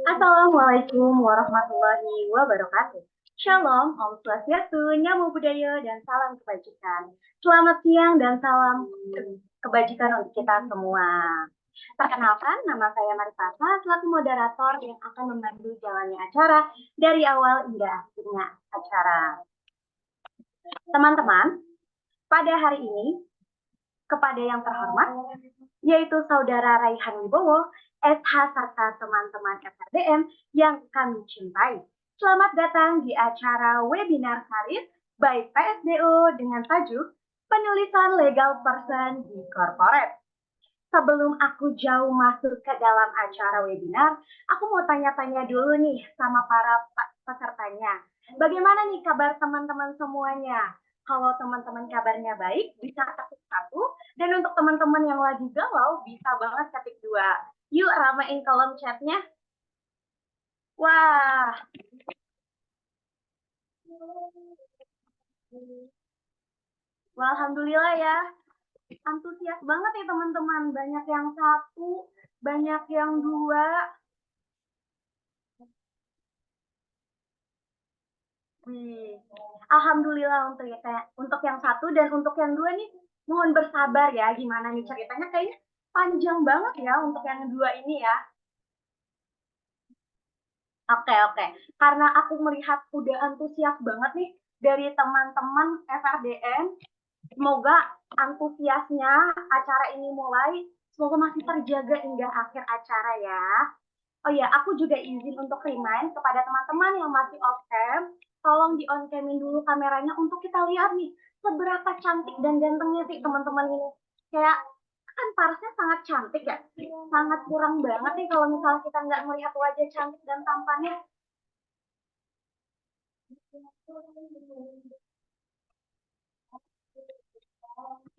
Assalamualaikum warahmatullahi wabarakatuh. Shalom, Om Swastiastu, Namo Buddhaya, dan salam kebajikan. Selamat siang dan salam kebajikan untuk kita semua. Perkenalkan, nama saya Marifasa, selaku moderator yang akan membantu jalannya acara dari awal hingga akhirnya acara. Teman-teman, pada hari ini, kepada yang terhormat, yaitu Saudara Raihan Wibowo, SH serta teman-teman FRDM yang kami cintai. Selamat datang di acara webinar karir by PSDO dengan tajuk Penulisan Legal Person di Corporate. Sebelum aku jauh masuk ke dalam acara webinar, aku mau tanya-tanya dulu nih sama para pesertanya. Bagaimana nih kabar teman-teman semuanya? Kalau teman-teman kabarnya baik, bisa ketik 1. Dan untuk teman-teman yang lagi galau, bisa banget ketik 2. Yuk ramein kolom chatnya. Wah. Wah, alhamdulillah ya. Antusias banget ya teman-teman. Banyak yang 1, banyak yang 2. Alhamdulillah untuk yang 1 dan untuk yang 2 nih mohon bersabar ya, gimana nih ceritanya, kayaknya panjang banget ya untuk yang 2 ini ya. Oke. Karena aku melihat udah antusias banget nih dari teman-teman FRDM. Semoga antusiasnya acara ini mulai, semoga masih terjaga hingga akhir acara ya. Oh ya, aku juga izin untuk remind kepada teman-teman yang masih off cam, tolong di on camin dulu kameranya untuk kita lihat nih seberapa cantik dan gantengnya sih teman-teman ini. Kayak kan Parsnya sangat cantik ya, sangat kurang banget nih kalau misalnya kita nggak melihat wajah cantik dan tampannya.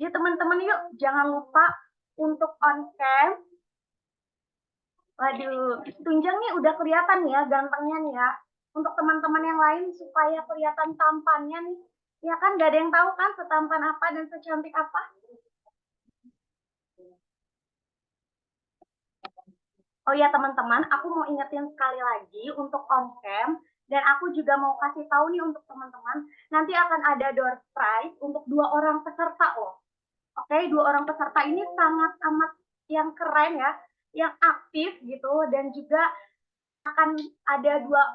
Ya teman-teman yuk, jangan lupa untuk on cam. Waduh, tunjang nih udah kelihatan ya gantengnya nih ya. Untuk teman-teman yang lain supaya kelihatan tampannya nih. Ya kan gak ada yang tahu kan setampan apa dan secantik apa. Oh ya teman-teman, aku mau ingetin sekali lagi untuk on cam. Dan aku juga mau kasih tahu nih untuk teman-teman, nanti akan ada door prize untuk 2 orang peserta loh. Oke, 2 orang peserta ini sangat amat yang keren ya, yang aktif gitu, dan juga akan ada dua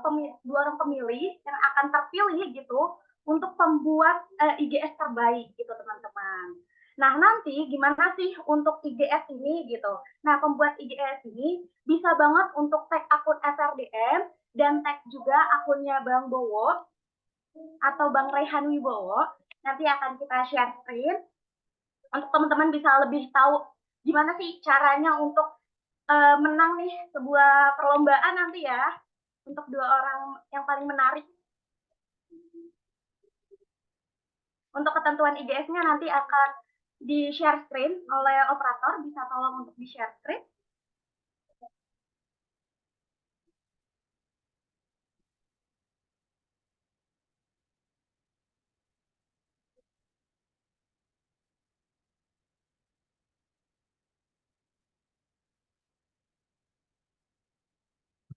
orang pemilih yang akan terpilih gitu untuk pembuat IGS terbaik gitu teman-teman. Nah nanti gimana sih untuk IGS ini gitu? Nah pembuat IGS ini bisa banget untuk tag akun FRDM dan tag juga akunnya Bang Bowo atau Bang Raihan Wibowo. Nanti akan kita share screen untuk teman-teman bisa lebih tahu gimana sih caranya untuk menang nih sebuah perlombaan nanti ya untuk 2 orang yang paling menarik. Untuk ketentuan IGS-nya nanti akan di share screen oleh operator, bisa tolong untuk di share screen.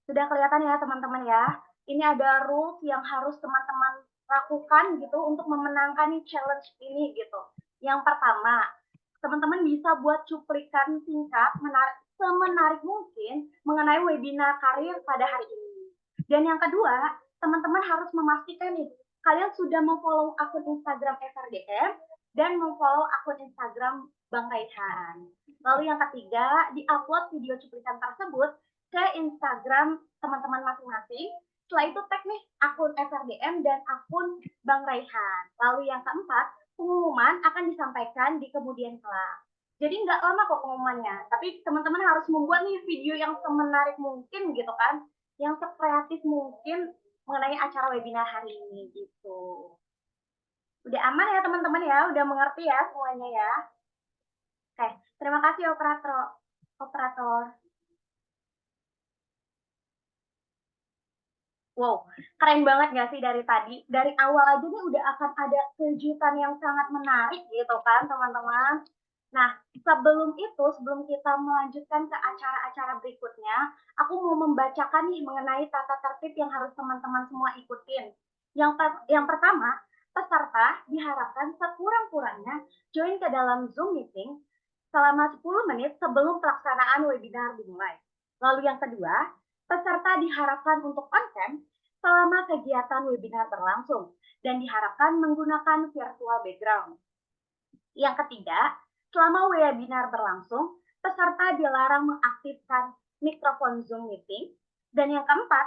Sudah kelihatan ya teman-teman ya. Ini ada rules yang harus teman-teman lakukan gitu untuk memenangkan nih challenge ini gitu. Yang pertama, teman-teman bisa buat cuplikan singkat semenarik mungkin mengenai webinar karir pada hari ini. Dan yang kedua, teman-teman harus memastikan nih, kalian sudah memfollow akun Instagram FRDM dan memfollow akun Instagram Bang Raihan. Lalu yang ketiga, di-upload video cuplikan tersebut ke Instagram teman-teman masing-masing. Setelah itu tag nih akun FRDM dan akun Bang Raihan. Lalu yang keempat, pengumuman akan disampaikan di kemudian kelak. Jadi nggak lama kok pengumumannya, tapi teman-teman harus membuat nih video yang semenarik mungkin gitu kan, yang sekreatif mungkin mengenai acara webinar hari ini gitu. Udah aman ya teman-teman ya, udah mengerti ya semuanya ya. Oke, terima kasih operator. Wow, keren banget gak sih dari tadi? Dari awal aja nih udah akan ada kejutan yang sangat menarik gitu kan teman-teman. Nah, sebelum kita melanjutkan ke acara-acara berikutnya, aku mau membacakan nih mengenai tata tertib yang harus teman-teman semua ikutin. Yang pertama, peserta diharapkan sekurang-kurangnya join ke dalam Zoom meeting selama 10 menit sebelum pelaksanaan webinar dimulai. Lalu yang kedua, peserta diharapkan untuk on cam selama kegiatan webinar berlangsung dan diharapkan menggunakan virtual background. Yang ketiga, selama webinar berlangsung, peserta dilarang mengaktifkan mikrofon Zoom meeting. Dan yang keempat,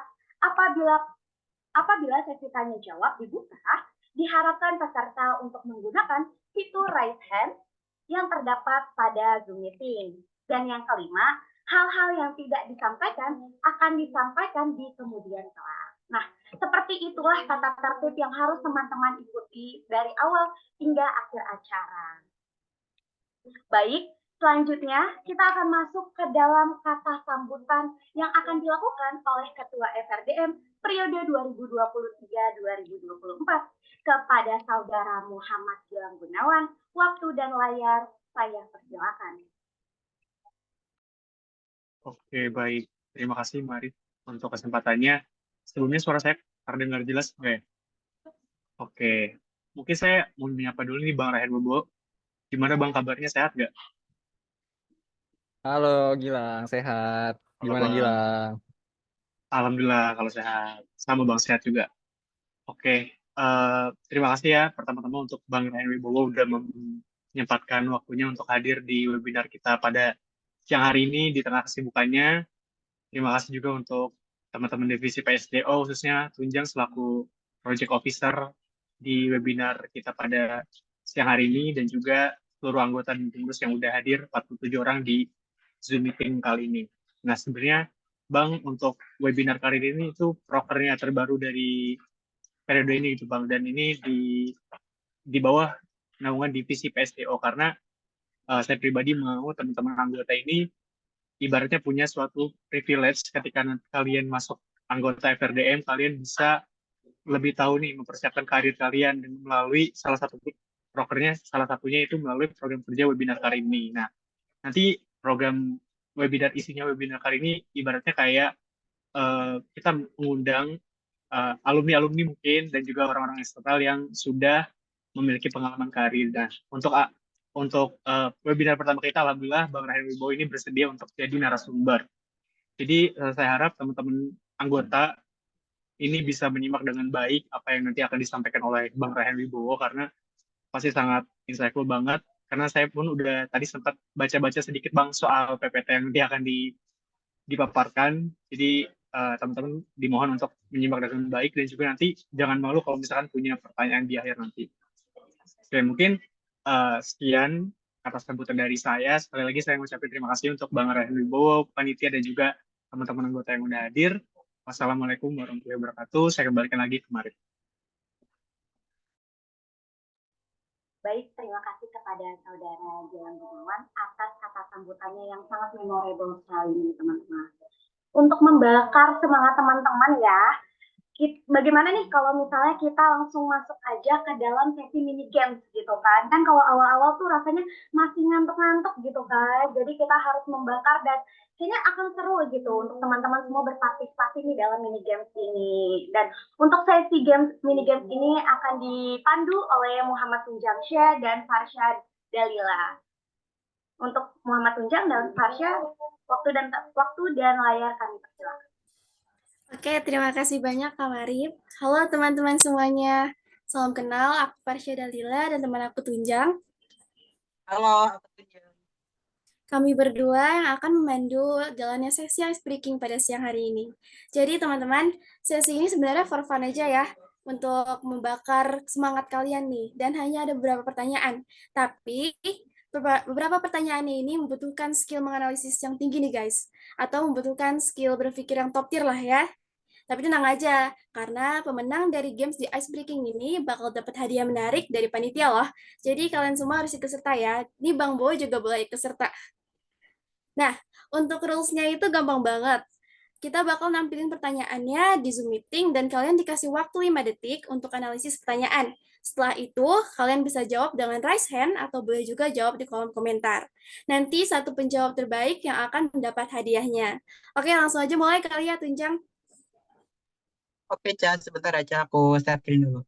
apabila sesi tanya jawab dibuka, diharapkan peserta untuk menggunakan fitur raise hand yang terdapat pada Zoom meeting. Dan yang kelima, hal-hal yang tidak disampaikan akan disampaikan di kemudian kelas. Nah, seperti itulah tata tertib yang harus teman-teman ikuti dari awal hingga akhir acara. Baik, selanjutnya kita akan masuk ke dalam kata sambutan yang akan dilakukan oleh Ketua FRDM periode 2023-2024 kepada Saudara Muhammad Gilang Gunawan. Waktu dan layar saya persilakan. Oke, baik. Terima kasih, Mari, untuk kesempatannya. Sebelumnya suara saya terdengar jelas nggak ya? Oke. Mungkin saya mau menyapa dulu nih Bang Rahen Bobo. Gimana Bang kabarnya, sehat nggak? Halo Gilang, sehat. Halo Gimana Bang. Gilang? Alhamdulillah kalau sehat. Sama Bang, sehat juga. Oke. Terima kasih ya pertama-tama untuk Bang Rahen Wibowo udah menyempatkan waktunya untuk hadir di webinar kita pada siang hari ini di tengah kesibukannya. Terima kasih juga untuk teman-teman divisi PSDO, khususnya Tunjang selaku Project Officer di webinar kita pada siang hari ini, dan juga seluruh anggota dan pengurus yang udah hadir, 47 orang di Zoom meeting kali ini. Nah, sebenarnya Bang, untuk webinar kali ini itu prokernya terbaru dari periode ini gitu Bang, dan ini di bawah naungan divisi PSDO karena saya pribadi mau teman-teman anggota ini ibaratnya punya suatu privilege ketika nanti kalian masuk anggota FRDM, kalian bisa lebih tahu nih mempersiapkan karir kalian dan melalui salah satu prokernya, salah satunya itu melalui program kerja webinar kali ini. Nah, nanti program webinar, isinya webinar kali ini ibaratnya kayak kita mengundang alumni-alumni mungkin dan juga orang-orang eksternal yang sudah memiliki pengalaman karir. Dan untuk webinar pertama kita, alhamdulillah Bang Rahim Wibowo ini bersedia untuk jadi narasumber. Jadi saya harap teman-teman anggota ini bisa menyimak dengan baik apa yang nanti akan disampaikan oleh Bang Rahim Wibowo karena pasti sangat insightful banget. Karena saya pun udah tadi sempat baca-baca sedikit Bang soal PPT yang nanti akan dipaparkan. Jadi teman-teman dimohon untuk menyimak dengan baik dan juga nanti jangan malu kalau misalkan punya pertanyaan di akhir nanti. Oke, mungkin sekian atas sambutan dari saya. Sekali lagi saya mengucapkan terima kasih untuk Bang Rahim Wibowo, panitia, dan juga teman-teman anggota yang sudah hadir. Wassalamualaikum warahmatullahi wabarakatuh. Saya kembalikan lagi kemarin. Baik, terima kasih kepada Saudara Gilang Gunawan atas kata sambutannya yang sangat memorable sekali, teman-teman. Untuk membakar semangat teman-teman ya, bagaimana nih kalau misalnya kita langsung masuk aja ke dalam sesi mini games gitu kan. Kan kalau awal-awal tuh rasanya masih ngantuk-ngantuk gitu kan. Jadi kita harus membakar dan kayaknya akan seru gitu untuk teman-teman semua berpartisipasi nih dalam mini games ini. Dan untuk sesi mini games ini akan dipandu oleh Muhammad Tunjangsyah dan Farsha Dalila. Untuk Muhammad Tunjang dan Farsha, waktu dan layar kami persilakan. Oke, terima kasih banyak Kak Marip. Halo teman-teman semuanya. Salam kenal, aku Farsha Dalila dan teman aku Tunjang. Halo, aku Tunjang. Kami berdua yang akan memandu jalannya sesi ice breaking pada siang hari ini. Jadi teman-teman, sesi ini sebenarnya for fun aja ya, untuk membakar semangat kalian nih. Dan hanya ada beberapa pertanyaan. Tapi beberapa pertanyaan ini membutuhkan skill menganalisis yang tinggi nih guys. Atau membutuhkan skill berpikir yang top tier lah ya. Tapi tenang aja, karena pemenang dari games di Ice Breaking ini bakal dapat hadiah menarik dari panitia loh. Jadi kalian semua harus ikut serta ya. Ini Bang Boy juga boleh ikut serta. Nah, untuk rules-nya itu gampang banget. Kita bakal nampilin pertanyaannya di Zoom meeting dan kalian dikasih waktu 5 detik untuk analisis pertanyaan. Setelah itu, kalian bisa jawab dengan raise hand atau boleh juga jawab di kolom komentar. Nanti satu penjawab terbaik yang akan mendapat hadiahnya. Oke, langsung aja mulai kali ya, Tunjang. Oke, Ca, sebentar aja aku startin dulu.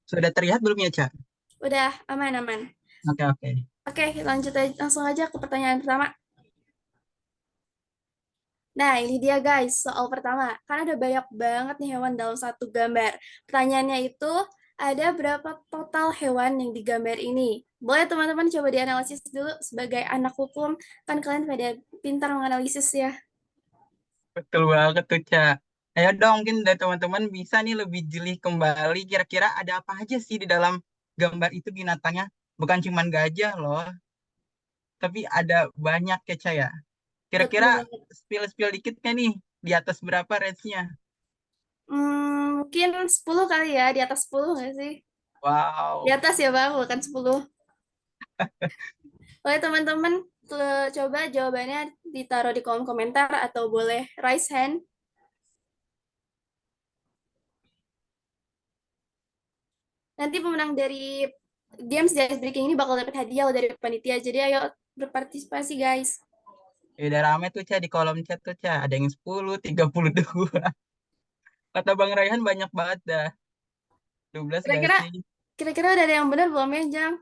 Sudah terlihat belum ya, Ca? Udah aman-aman. Oke, oke. Oke, lanjut aja, langsung aja ke pertanyaan pertama. Nah, ini dia guys, soal pertama. Kan ada banyak banget nih hewan dalam satu gambar. Pertanyaannya itu, ada berapa total hewan yang digambar ini? Boleh teman-teman coba dianalisis dulu sebagai anak hukum, kan kalian pada pintar menganalisis ya. Betul banget tuh, Ca. Ayo dong, mungkin dari teman-teman bisa nih lebih jeli kembali. Kira-kira ada apa aja sih di dalam gambar itu binatangnya? Bukan cuma gajah loh, tapi ada banyak ya, Ca ya. Betul Kira-kira banget. spill-spill dikit kan nih, di atas berapa range-nya? Mungkin 10 kali ya, di atas 10 nggak sih? Di Wow. atas ya Bang, bukan 10. Boleh teman-teman coba jawabannya ditaruh di kolom komentar atau boleh raise hand. Nanti pemenang dari games di Ice Breaking ini bakal dapat hadiah loh dari panitia. Jadi ayo berpartisipasi guys. Udah rame tuh, Ca, di kolom chat tuh, Ca. Ada yang 10, 32. Kata Bang Raihan banyak banget dah. 12 gak Kira-kira sih? kira-kira udah ada yang benar belum ya, Jang?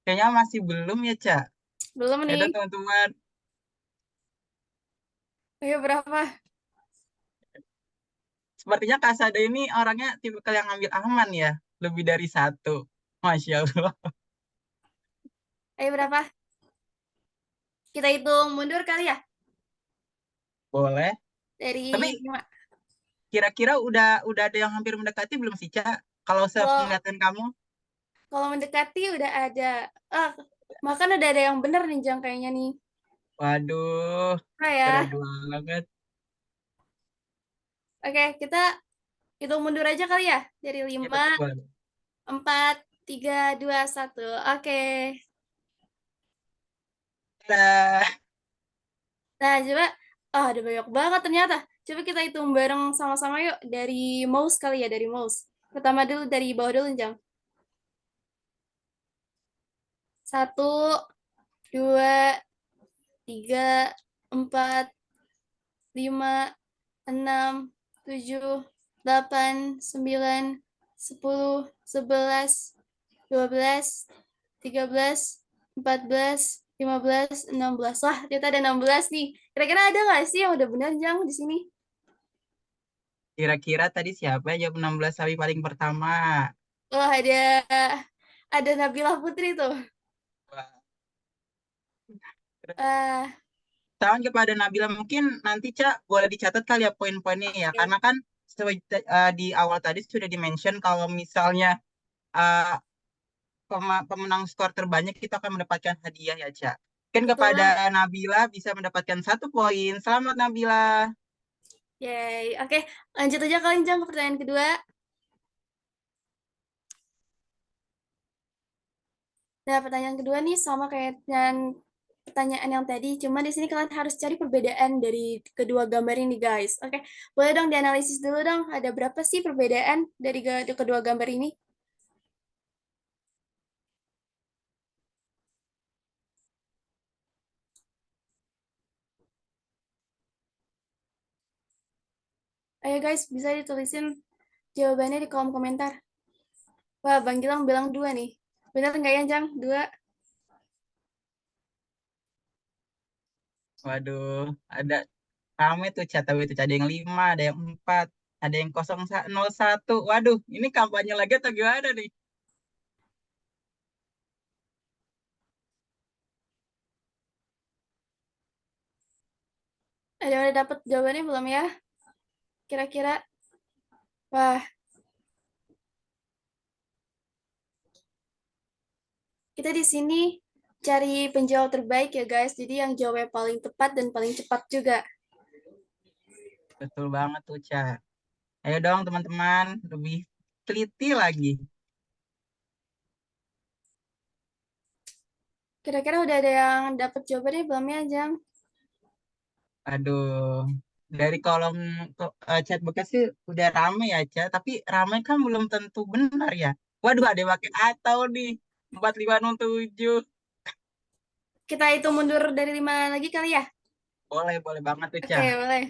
Kayaknya masih belum ya, Ca. Belum Ya udah nih. teman-teman. Ayo berapa? Sepertinya Kak Sado ini orangnya tipikal yang ambil aman ya. Lebih dari satu. Masya Allah. Ayo berapa? Kita hitung mundur kali ya Boleh. dari Tapi 5. kira-kira udah ada yang hampir mendekati belum sih, Ca? Kalau Kalau sepenglihatan kamu? kalau mendekati udah ada. Ah, makan udah ada yang benar nih, Jang kayaknya nih. Waduh, Nah ya. keren banget. Oke, kita hitung mundur aja kali ya dari Ya 5, betul. 4, 3, 2, 1. Oke. Dah. Nah, coba, ada banyak banget ternyata. Coba kita hitung bareng sama-sama yuk dari mouse kali ya, dari mouse. Pertama dulu dari bawah dulu, Jang. 1, 2, 3, 4, 5, 6, 7, 8, 9, 10, 11, 12, 13, 14, 15, 16. Wah, ternyata ada 16 nih. Kira-kira ada nggak sih yang udah benar, Jang, di sini? Kira-kira tadi siapa yang jawab 16 sapi paling pertama? Wah, ada Nabila Putri tuh. Wah, keren. Eh, Salam kepada Nabila, mungkin nanti Cak boleh dicatat kali ya poin-poinnya ya, Oke. karena kan di awal tadi sudah di-mention kalau misalnya eh, pemenang skor terbanyak kita akan mendapatkan hadiah ya, Cak. Mungkin Betul kepada banget. Nabila bisa mendapatkan 1 poin. Selamat Nabila. Yay. Oke, lanjut aja kalian, Jang, ke pertanyaan kedua. Nah, pertanyaan kedua nih sama kayak dengan pertanyaan yang tadi, cuma di sini kalian harus cari perbedaan dari kedua gambar ini, guys. Oke, boleh dong dianalisis dulu dong, ada berapa sih perbedaan dari kedua gambar ini? Ayo guys, bisa ditulisin jawabannya di kolom komentar. Wah, Bang Gilang bilang 2 nih. Benar nggak ya, Jang? 2. Waduh, ada rame tuh Cak, tapi itu ada yang 5, ada yang 4, ada yang 01. Waduh, ini kampanye lagi atau gimana nih? Ada yang udah dapet jawabannya belum ya? Kira-kira, wah, kita di sini cari penjawab terbaik ya guys. Jadi yang jawabnya paling tepat dan paling cepat juga. Betul banget tuh Cak. Ayo dong teman-teman, lebih teliti lagi. Kira-kira udah ada yang dapat jawabannya belum ya, Jang? Aduh, dari kolom chat bekas sih udah rame ya, Ca. Tapi rame kan belum tentu benar ya. Waduh, ada yang pakai atau nih. 4507. Kita hitung mundur dari 5 lagi kali ya? Boleh banget tuh, Ca. Oke, boleh.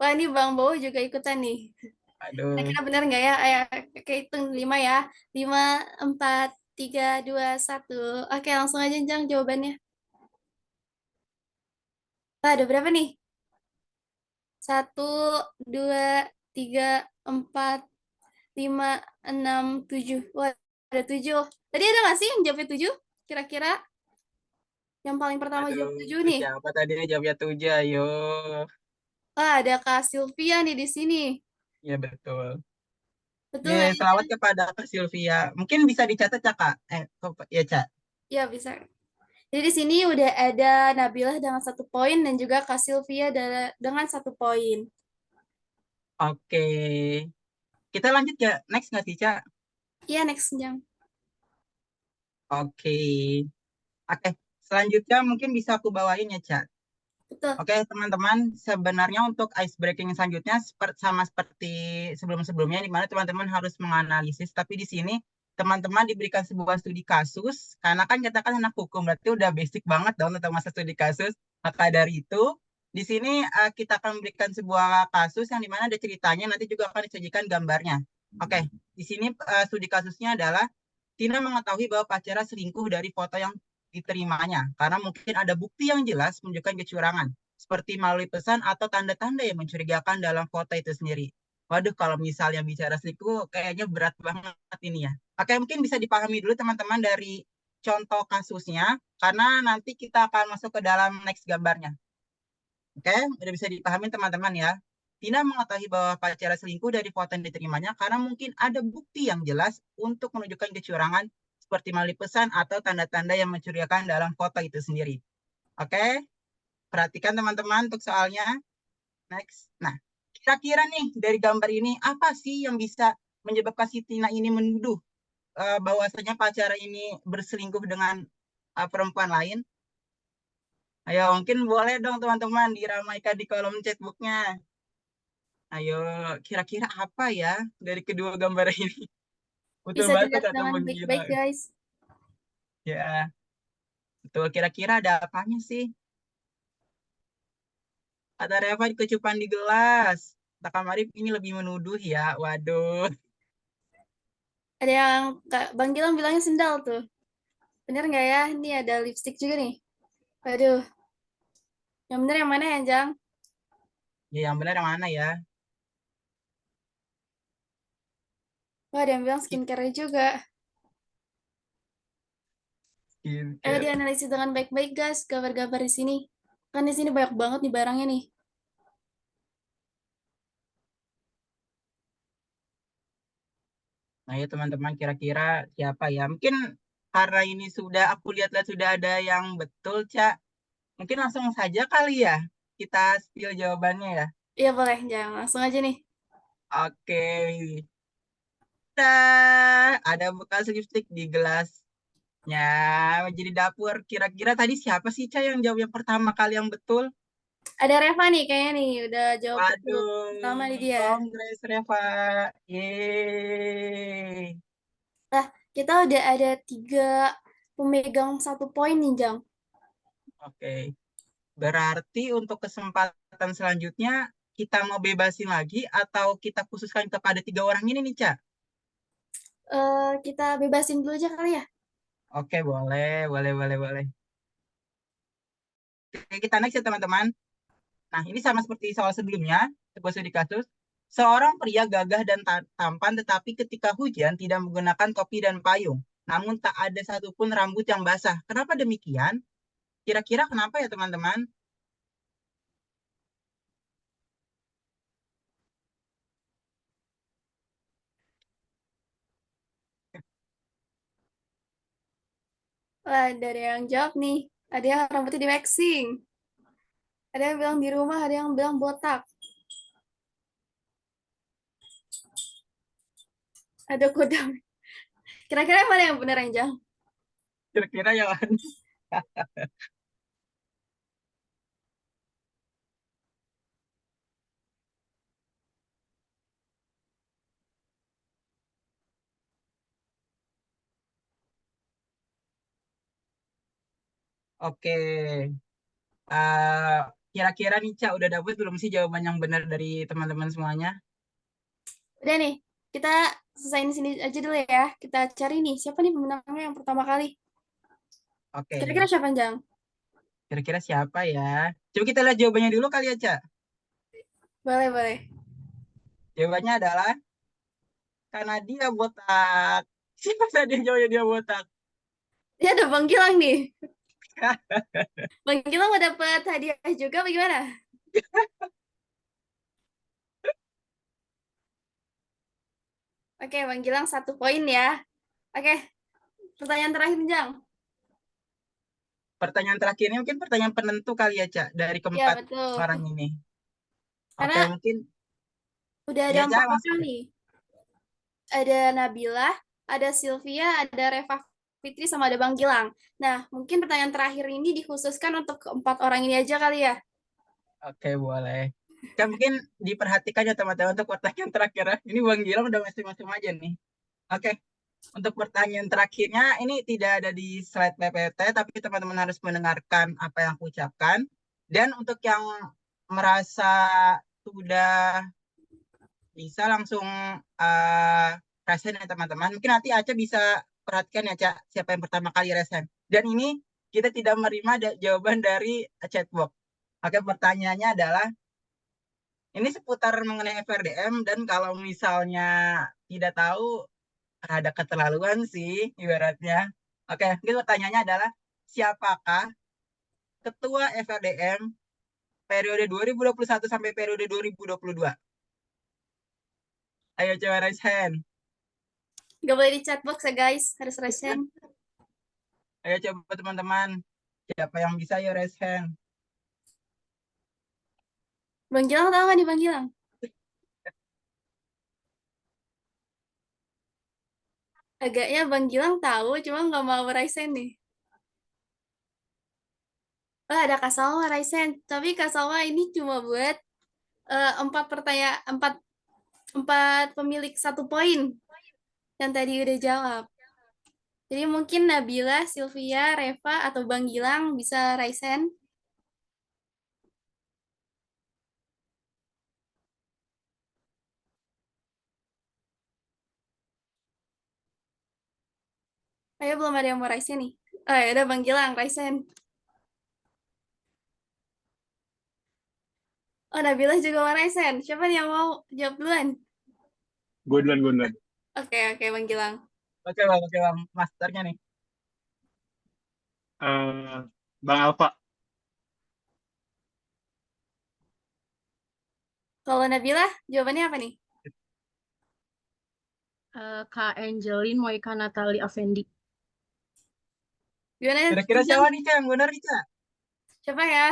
Wah, ini Bang Bowo juga ikutan nih. Aduh, Kira-kira benar nggak ya? Ayo, oke, hitung 5 ya. 5, 4, 3, 2, 1. Oke, langsung aja, Jang, jawabannya. Wah, ada berapa nih? 1, 2, 3, 4, 5, 6, 7. Wah, ada 7. Tadi ada nggak sih yang jawabnya 7? Kira-kira yang paling pertama aduh. jawab 7 nih. Siapa tadi yang jawabnya 7? Ayo. Wah, ada Kak Sylvia nih di sini. Ya, betul. Betul Ya, nggak ya? selawat kepada Kak Sylvia. Mungkin bisa dicatat, Ca, Kak. Ya, Ca. Ya, bisa. Jadi di sini udah ada Nabilah dengan 1 poin dan juga Kak Sylvia dengan 1 poin. Oke. Kita lanjut ya. Next nggak sih, Ca? Iya, next, Jang. Oke. Oke. Selanjutnya mungkin bisa aku bawain ya, Ca. Betul. Oke, teman-teman, sebenarnya untuk ice breaking selanjutnya sama seperti sebelum-sebelumnya, di mana teman-teman harus menganalisis, tapi di sini teman-teman diberikan sebuah studi kasus, karena kan kita kan anak hukum, berarti udah basic banget dong tentang masa studi kasus. Maka dari itu, di sini kita akan memberikan sebuah kasus yang dimana ada ceritanya, nanti juga akan disajikan gambarnya. Oke, di sini studi kasusnya adalah Tina mengetahui bahwa pacarnya selingkuh dari foto yang diterimanya karena mungkin ada bukti yang jelas menunjukkan kecurangan, seperti melalui pesan atau tanda-tanda yang mencurigakan dalam foto itu sendiri. Waduh, kalau misalnya bicara selingkuh, kayaknya berat banget ini ya. Oke, mungkin bisa dipahami dulu teman-teman dari contoh kasusnya, karena nanti kita akan masuk ke dalam next gambarnya. Oke, udah bisa dipahami teman-teman ya. Tina mengetahui bahwa pacarnya selingkuh dari foto yang diterimanya karena mungkin ada bukti yang jelas untuk menunjukkan kecurangan seperti melalui pesan atau tanda-tanda yang mencurigakan dalam foto itu sendiri. Oke, perhatikan teman-teman untuk soalnya. Next. Nah, kira-kira nih dari gambar ini apa sih yang bisa menyebabkan si Tina ini menuduh bahwasanya pacarnya ini berselingkuh dengan perempuan lain? Ayo, mungkin boleh dong teman-teman diramaikan di kolom chatbooknya. Ayo, kira-kira apa ya dari kedua gambar ini? Betul Bisa banget dilihat kata dengan menggila. baik-baik, guys. Ya, betul. Kira-kira ada apanya sih? Kata Reva kecupan di gelas. Kata Marif ini lebih menuduh ya. Waduh. Ada yang Bang Gilang bilangnya sendal tuh. Bener nggak ya? Ini ada lipstick juga nih. Waduh, yang bener yang mana ya, Jang? Ya, yang benar yang mana ya? Wah, ada yang bilang skincare juga. Ayo Skincare. dianalisis dengan baik-baik, guys, gambar-gambar di sini. Kan di sini banyak banget nih barangnya nih. Nah, ya teman-teman kira-kira siapa ya? Mungkin karena ini sudah aku lihat-lihat sudah ada yang betul, Cak. Mungkin langsung saja kali ya kita spill jawabannya ya. Iya boleh, Jang. Langsung aja nih. Oke. Dah, ada bekas lipstick di gelasnya. Jadi dapur. Kira-kira tadi siapa sih, Cak, yang jawab yang pertama kali yang betul? Ada Reva nih kayaknya nih. Udah jawab betul. Pertama Waduh, nih dia. kongres Reva. Yeay. Nah, kita udah ada 3 pemegang 1 poin nih, Jang. Oke. Berarti untuk kesempatan selanjutnya kita mau bebasin lagi atau kita khususkan kepada 3 orang ini nih, Ca? Kita bebasin dulu aja kali ya. Oke, boleh. Oke, kita next ya, teman-teman. Nah, ini sama seperti soal sebelumnya, sebuah studi kasus. Seorang pria gagah dan tampan, tetapi ketika hujan tidak menggunakan topi dan payung. Namun tak ada satupun rambut yang basah. Kenapa demikian? Kira-kira kenapa ya, teman-teman? Wah, ada yang jawab nih. Ada yang rambutnya di waxing. Ada yang bilang di rumah, ada yang bilang botak. Ada kodam. Kira-kira yang mana yang benar, Jang? Kira-kira yang Oke. Eh, Kira-kira nih, Ca, udah dapet belum sih jawaban yang benar dari teman-teman semuanya? Udah nih, kita selesaiin sini aja dulu ya. Kita cari nih, siapa nih pemenangnya yang pertama kali? Kira-kira Oke. siapa, Jang? Kira-kira siapa ya? Coba kita lihat jawabannya dulu kali ya, Ca. Boleh, boleh. Jawabannya adalah karena dia botak. Siapa tadi yang jawabnya dia botak? Ya ada Bang Gilang nih. Bang Gilang mau dapat hadiah juga bagaimana? Oke, Bang Gilang 1 poin ya. Oke, pertanyaan terakhir, Jang. Pertanyaan terakhir ini mungkin pertanyaan penentu kali ya, Ca, dari Ya, keempat betul. orang ini. Oke, Karena mungkin udah ada ya, Ca, 4 orang masuk. nih. Ada Nabila, ada Sylvia, ada Reva Fitri, sama ada Bang Gilang. Nah, mungkin pertanyaan terakhir ini dikhususkan untuk keempat orang ini aja kali ya. Oke, boleh. Kan mungkin diperhatikan ya teman-teman untuk pertanyaan terakhir ya. Ini Bang Gilang udah masing-masing aja nih. Oke, untuk pertanyaan terakhirnya ini tidak ada di slide PPT, tapi teman-teman harus mendengarkan apa yang aku ucapkan. Dan untuk yang merasa sudah bisa langsung resen ya teman-teman. Mungkin nanti Aca bisa perhatikan ya, Ca, siapa yang pertama kali resen. Dan ini kita tidak menerima jawaban dari chatbox. Oke, pertanyaannya adalah ini seputar mengenai FRDM dan kalau misalnya tidak tahu ada keterlaluan sih ibaratnya. Oke, mungkin pertanyaannya adalah siapakah ketua FRDM periode 2021 sampai periode 2022? Ayo coba raise hand. Gak boleh di chatbox ya guys, harus resen. Ayo coba teman-teman. Siapa yang bisa ya raise hand. Bang Gilang tahu nggak nih Bang Gilang? Agaknya Bang Gilang tahu, cuma nggak mau resen nih. Oh, ada Kak Salma resen, tapi Kak Salma ini cuma buat 4 pertanyaan, empat pemilik 1 poin yang tadi udah jawab. Jadi mungkin Nabila, Sylvia, Reva, atau Bang Gilang bisa resen. Ayo, belum ada yang mau resen nih. Oh, ya udah Bang Gilang resen. Oh, Nabila juga mau resen. Siapa nih yang mau jawab duluan? Gue duluan, gue duluan. Oke, oke Bang Gilang. Oke bang. Masternya nih. Eh, Bang Alfa. Kalau Nabila, jawabannya apa nih? Kak Angelin Moika Natali Afendi. Gimana? Kira-kira Tunjang. siapa nih, Ca, yang benar nih, Ca? Siapa ya?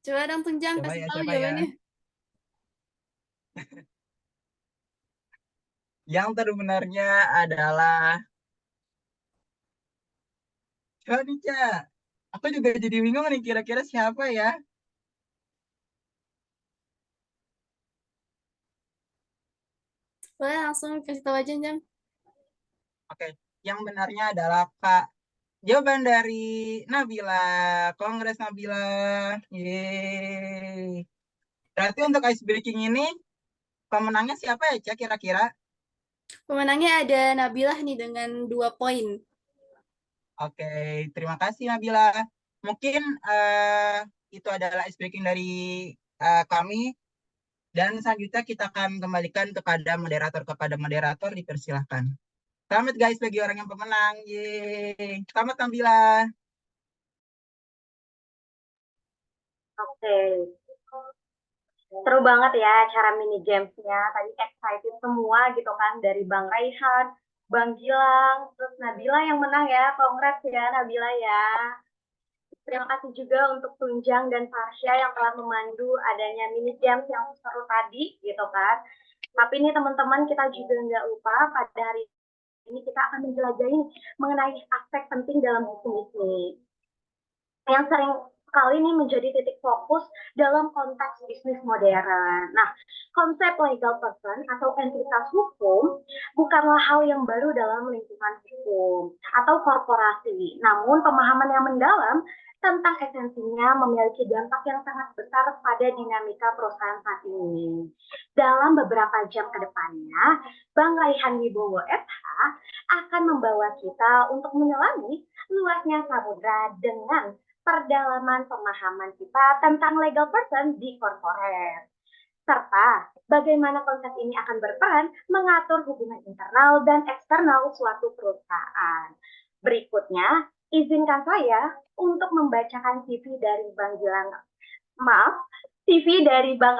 Coba dong Tunjang, Siapa kasih ya, tahu siapa ya? jawabannya. Yang terbenarnya adalah siapa nih, Ca? Aku juga jadi bingung nih kira-kira siapa ya? Boleh langsung kasih tahu aja, Jang. Oke, yang benarnya adalah Kak. Jawaban dari Nabila. Kongres Nabila. Yeay. Berarti untuk ice breaking ini pemenangnya siapa ya, Ca, kira-kira? Pemenangnya ada Nabilah nih dengan 2 poin. Oke, terima kasih Nabila. Mungkin itu adalah ice breaking dari kami. Dan selanjutnya kita akan kembalikan kepada moderator. Kepada moderator dipersilahkan. Selamat guys bagi orang yang pemenang. Yeay. Selamat Nabila. Oke. Seru banget ya cara mini games-nya. Tadi excited semua gitu kan dari Bang Raihan, Bang Gilang, terus Nabila yang menang ya. Congrats ya Nabila ya. Terima kasih juga untuk Tunjang dan Farsha yang telah memandu adanya mini games yang seru tadi gitu kan. Tapi nih teman-teman kita juga nggak lupa pada hari ini kita akan menjelajahi mengenai aspek penting dalam hukum bisnis yang sering sekali ini menjadi titik fokus dalam konteks bisnis modern. Nah, konsep legal person atau entitas hukum bukanlah hal yang baru dalam lingkungan hukum atau korporasi. Namun, pemahaman yang mendalam tentang esensinya memiliki dampak yang sangat besar pada dinamika perusahaan saat ini. Dalam beberapa jam ke depannya, Bang Raihan Wibowo FH akan membawa kita untuk menyelami luasnya samudra dengan perdalaman pemahaman kita tentang legal person di corporate, serta bagaimana konsep ini akan berperan mengatur hubungan internal dan eksternal suatu perusahaan. Berikutnya, izinkan saya untuk membacakan CV dari Bang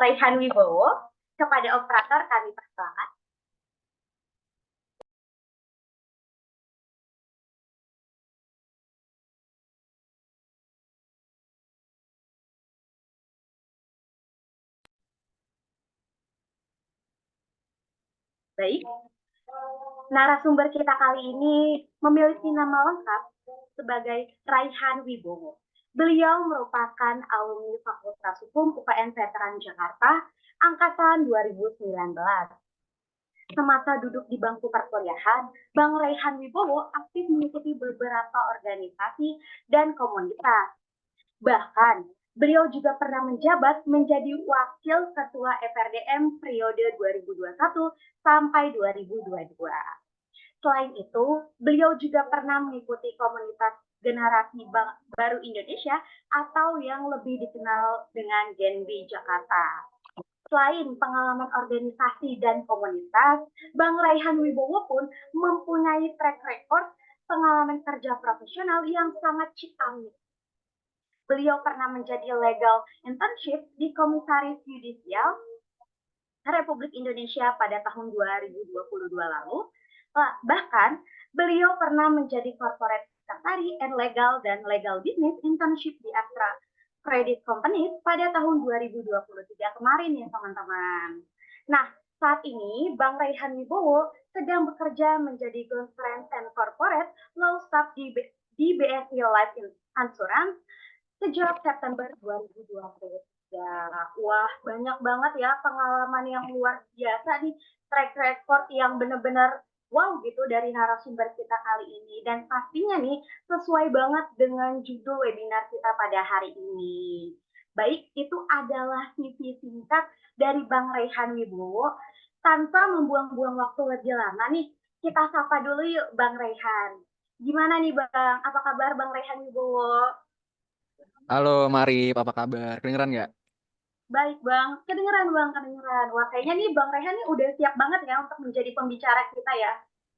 Raihan Wibowo. Kepada operator kami persilakan. Baik, narasumber kita kali ini memiliki nama lengkap sebagai Raihan Wibowo. Beliau merupakan alumni Fakultas Hukum UPN Veteran Jakarta angkatan 2019. Semasa duduk di bangku perkuliahan, Bang Raihan Wibowo aktif mengikuti beberapa organisasi dan komunitas. Bahkan, beliau juga pernah menjabat menjadi Wakil Ketua FRDM periode 2021 sampai 2022. Selain itu, beliau juga pernah mengikuti komunitas Generasi Baru Indonesia atau yang lebih dikenal dengan Genbi Jakarta. Selain pengalaman organisasi dan komunitas, Bang Raihan Wibowo pun mempunyai track record pengalaman kerja profesional yang sangat ciamik. Beliau pernah menjadi legal internship di Komisaris Yudisial Republik Indonesia pada tahun 2022 lalu. Bahkan, beliau pernah menjadi corporate secretary and legal dan legal business internship di Astra Credit Company pada tahun 2023 kemarin ya teman-teman. Nah, saat ini Bang Raihan Wibowo sedang bekerja menjadi conference and corporate law staff di BSI Life Insurance sejak September 2023. Wah, banyak banget ya pengalaman yang luar biasa nih, track record yang benar-benar wow gitu dari narasumber kita kali ini. Dan pastinya nih sesuai banget dengan judul webinar kita pada hari ini. Baik, itu adalah CV singkat dari Bang Raihan Wibowo. Tanpa membuang-buang waktu lebih lama nih, kita sapa dulu yuk Bang Raihan. Gimana nih Bang? Apa kabar Bang Raihan Wibowo? Halo Marip, apa kabar? Kedengeran nggak? Baik Bang, kedengeran Bang, kedengeran. Wah kayaknya nih Bang Rehan nih udah siap banget ya untuk menjadi pembicara kita ya,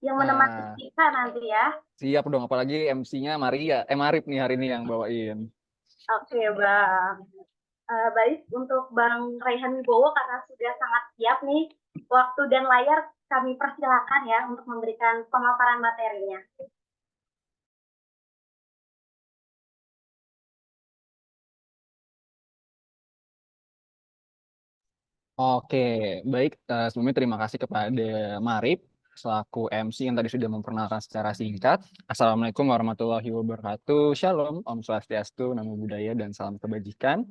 yang menemani Nah, kita nanti ya. siap dong, apalagi MC-nya Marip nih hari ini yang bawain. Oke Bang. Baik, untuk Bang Raihan Wibowo karena sudah sangat siap nih, waktu dan layar kami persilakan ya untuk memberikan pemaparan materinya. Oke, baik. Sebelumnya terima kasih kepada Marip selaku MC yang tadi sudah memperkenalkan secara singkat. Assalamualaikum warahmatullahi wabarakatuh. Shalom, Om Swastiastu, Namo Buddhaya, dan salam kebajikan.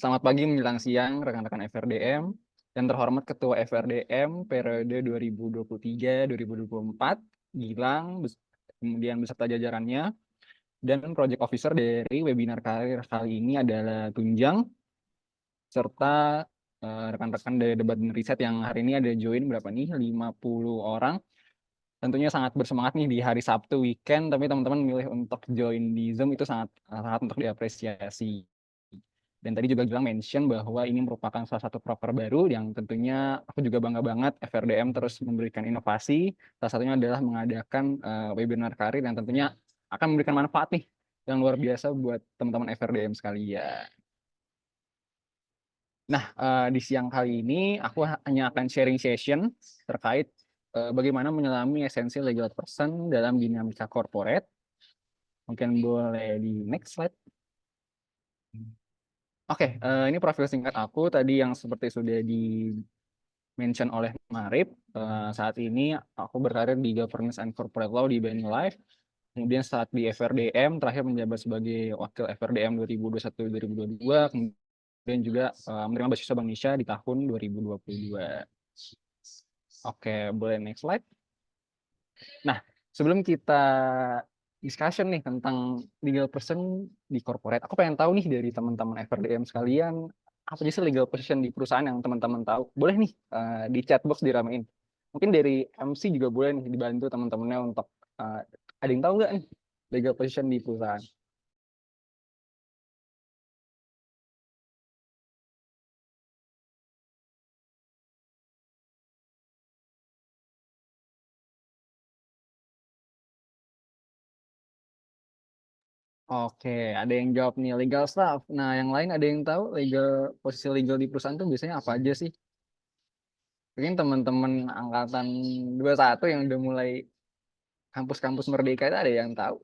Selamat pagi menjelang siang rekan-rekan FRDM dan terhormat Ketua FRDM periode 2023-2024, Gilang, kemudian beserta jajarannya, dan Project Officer dari webinar karir kali ini adalah Tunjang, serta rekan-rekan dari debat dan riset yang hari ini ada join berapa nih? 50 orang. Tentunya sangat bersemangat nih di hari Sabtu weekend, tapi teman-teman milih untuk join di Zoom itu sangat untuk diapresiasi. Dan tadi juga bilang mention bahwa ini merupakan salah satu proker baru yang tentunya aku juga bangga banget FRDM terus memberikan inovasi. Salah satunya adalah mengadakan webinar karir yang tentunya akan memberikan manfaat nih yang luar biasa buat teman-teman FRDM sekalian. Nah, di siang kali ini aku hanya akan sharing session terkait bagaimana menyelami esensi legal person dalam dinamika corporate. Mungkin boleh di next slide. Oke, ini profil singkat aku tadi yang seperti sudah mention oleh Marip. Saat ini aku berkarir di Governance and Corporate Law di BNI Life. Kemudian saat di FRDM, terakhir menjabat sebagai Wakil FRDM 2021-2022, kemudian juga menerima beasiswa Bank Indonesia di tahun 2022. Oke, boleh next slide. Nah, sebelum kita discussion nih tentang legal person di corporate, aku pengen tahu nih dari teman-teman FRDM sekalian, apa sih legal position di perusahaan yang teman-teman tahu? Boleh nih di chat box diramein. Mungkin dari MC juga boleh nih dibantu teman-temannya untuk ada yang tahu nggak nih legal position di perusahaan? Oke, ada yang jawab nih legal staff. Nah, yang lain ada yang tahu posisi legal di perusahaan tuh biasanya apa aja sih? Mungkin teman-teman angkatan 21 yang udah mulai kampus-kampus merdeka itu ada yang tahu.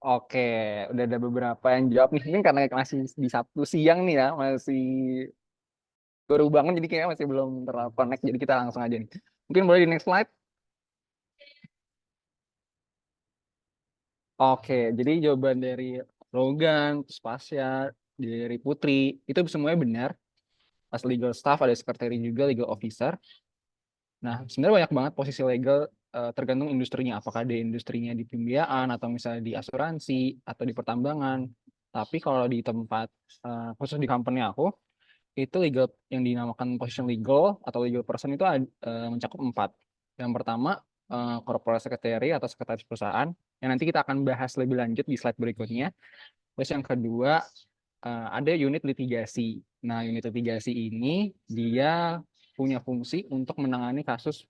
Oke, udah ada beberapa yang jawab nih. Mungkin karena masih di Sabtu siang nih ya, masih baru bangun jadi kayaknya masih belum terlalu connect. Jadi kita langsung aja nih. Mungkin boleh di next slide. Oke, jadi jawaban dari Logan, terus Pasya, dari Putri, itu semuanya benar. Pas legal staff ada sekretari juga, legal officer. Nah, sebenarnya banyak banget posisi legal tergantung industrinya. Apakah di industrinya di pembiayaan atau misalnya di asuransi atau di pertambangan. Tapi kalau di tempat khusus di company aku, itu legal yang dinamakan position legal atau legal person itu mencakup 4. Yang pertama, corporate secretary atau sekretaris perusahaan, yang nanti kita akan bahas lebih lanjut di slide berikutnya. Terus yang kedua, ada unit litigasi. Nah, unit litigasi ini dia punya fungsi untuk menangani kasus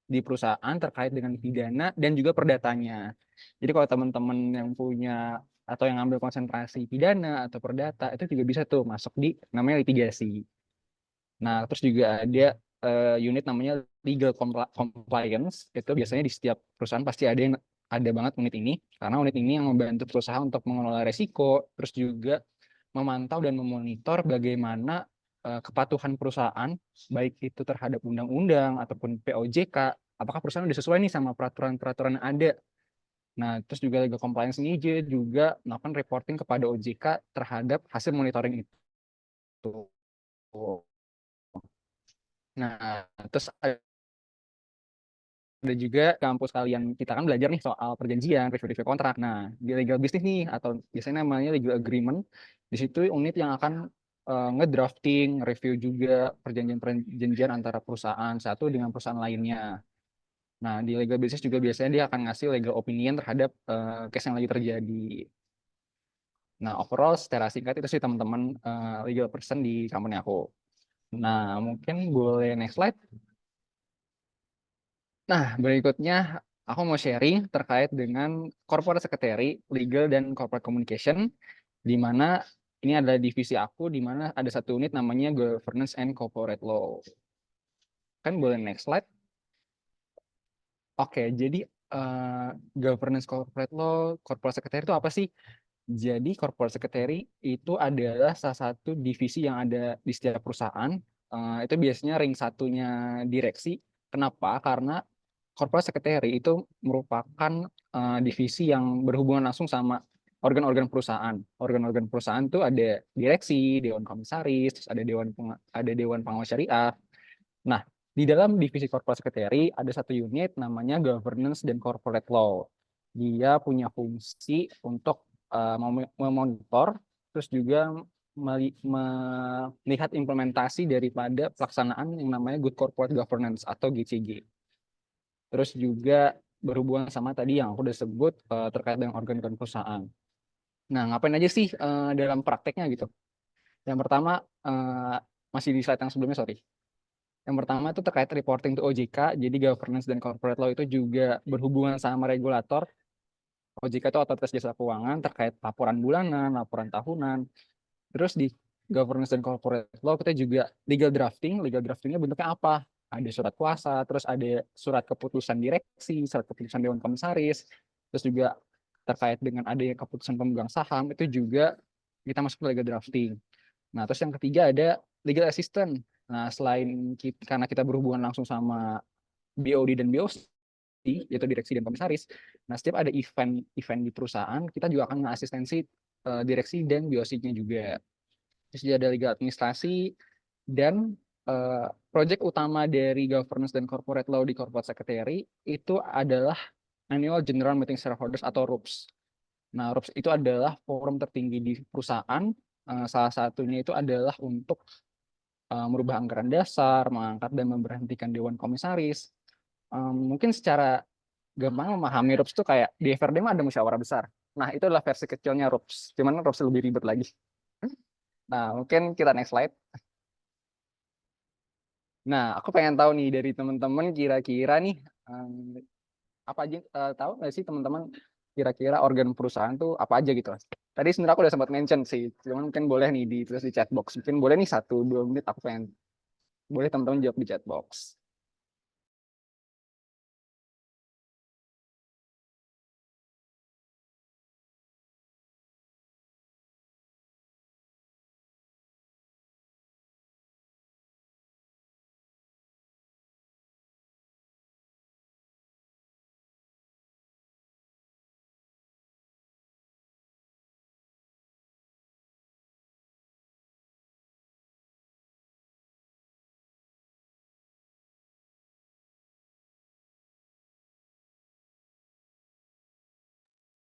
di perusahaan terkait dengan pidana dan juga perdatanya. Jadi kalau teman-teman yang punya atau yang ambil konsentrasi pidana atau perdata itu juga bisa tuh masuk di namanya litigasi. Nah, terus juga ada unit namanya legal compliance. Itu biasanya di setiap perusahaan pasti ada banget unit ini karena unit ini yang membantu perusahaan untuk mengelola resiko, terus juga memantau dan memonitor bagaimana kepatuhan perusahaan baik itu terhadap undang-undang ataupun POJK, apakah perusahaan sudah sesuai nih sama peraturan-peraturan yang ada. Nah, terus juga legal compliance ini juga melakukan reporting kepada OJK terhadap hasil monitoring itu. Nah, terus ada juga kampus kalian, kita kan belajar nih soal perjanjian, review kontrak. Nah, di legal business nih, atau biasanya namanya legal agreement, di situ unit yang akan ngedrafting, review juga perjanjian antara perusahaan satu dengan perusahaan lainnya. Nah, di legal business juga biasanya dia akan ngasih legal opinion terhadap case yang lagi terjadi. Nah, overall secara singkat itu sih teman-teman legal person di company aku. Nah, mungkin boleh next slide. Nah, berikutnya aku mau sharing terkait dengan corporate secretary, legal dan corporate communication, di mana ini adalah divisi aku, di mana ada satu unit namanya governance and corporate law. Kan boleh next slide. Oke, jadi governance corporate law, corporate secretary itu apa sih? Jadi corporate secretary itu adalah salah satu divisi yang ada di setiap perusahaan. Itu biasanya ring satunya direksi. Kenapa? Karena corporate secretary itu merupakan divisi yang berhubungan langsung sama organ-organ perusahaan. Organ-organ perusahaan itu ada direksi, dewan komisaris, terus ada dewan pengawas syariah. Nah, di dalam divisi corporate secretary ada satu unit namanya governance dan corporate law. Dia punya fungsi untuk memonitor, terus juga melihat implementasi daripada pelaksanaan yang namanya Good Corporate Governance atau GCG. Terus juga berhubungan sama tadi yang aku udah sebut terkait dengan organ-organ perusahaan. Nah, ngapain aja sih dalam prakteknya gitu? Yang pertama, masih di slide yang sebelumnya, sorry. Yang pertama itu terkait reporting to OJK. Jadi governance dan corporate law itu juga berhubungan sama regulator. OJK itu otoritas jasa keuangan terkait laporan bulanan, laporan tahunan. Terus di governance dan corporate law kita juga legal drafting. Legal draftingnya bentuknya apa? Ada surat kuasa, terus ada surat keputusan direksi, surat keputusan dewan komisaris, terus juga terkait dengan adanya keputusan pemegang saham itu juga kita masuk ke legal drafting. Nah, terus yang ketiga ada legal assistant. Nah, selain karena kita berhubungan langsung sama BOD dan BOC, yaitu direksi dan komisaris. Nah, setiap ada event di perusahaan, kita juga akan mengasistensi direksi dan BOC-nya juga. Terus juga ada legal administrasi dan project utama dari governance dan corporate law di corporate secretary itu adalah annual general meeting shareholders atau RUPS. Nah, RUPS itu adalah forum tertinggi di perusahaan. Salah satunya itu adalah untuk merubah anggaran dasar, mengangkat dan memberhentikan dewan komisaris. Mungkin secara gampang memahami RUPS itu kayak di FRD mah ada musyawarah besar. Nah, itu adalah versi kecilnya RUPS. Cuman RUPS lebih ribet lagi. Nah, mungkin kita next slide. Nah, aku pengen tahu nih dari teman-teman kira-kira nih apa aja tahu nggak sih teman-teman kira-kira organ perusahaan tuh apa aja gitu. Tadi sebenarnya aku udah sempat mention sih, cuman mungkin boleh nih ditulis di chat box. Mungkin boleh nih 1-2 menit aku pengen boleh teman-teman jawab di chat box.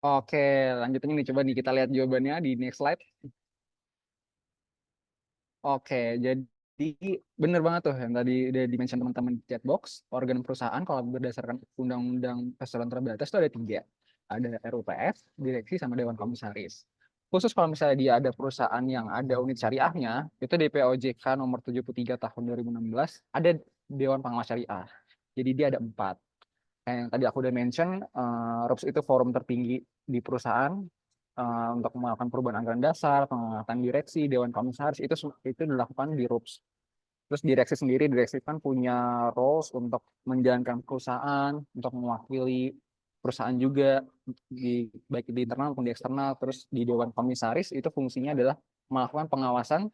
Oke, lanjutannya nih coba nih kita lihat jawabannya di next slide. Oke, jadi bener banget tuh yang tadi udah di-mention teman-teman di chat box. Organ perusahaan kalau berdasarkan Undang-Undang Perseroan Terbatas itu ada 3. Ada RUPS, direksi, sama dewan komisaris. Khusus kalau misalnya dia ada perusahaan yang ada unit syariahnya, itu DPOJK nomor 73 tahun 2016, ada Dewan Pengawas Syariah. Jadi dia ada 4. Kayak yang tadi aku udah mention, RUPS itu forum tertinggi di perusahaan untuk melakukan perubahan anggaran dasar, pengangkatan direksi, dewan komisaris itu dilakukan di RUPS. Terus direksi kan punya roles untuk menjalankan perusahaan, untuk mewakili perusahaan juga baik di internal maupun di eksternal. Terus di dewan komisaris itu fungsinya adalah melakukan pengawasan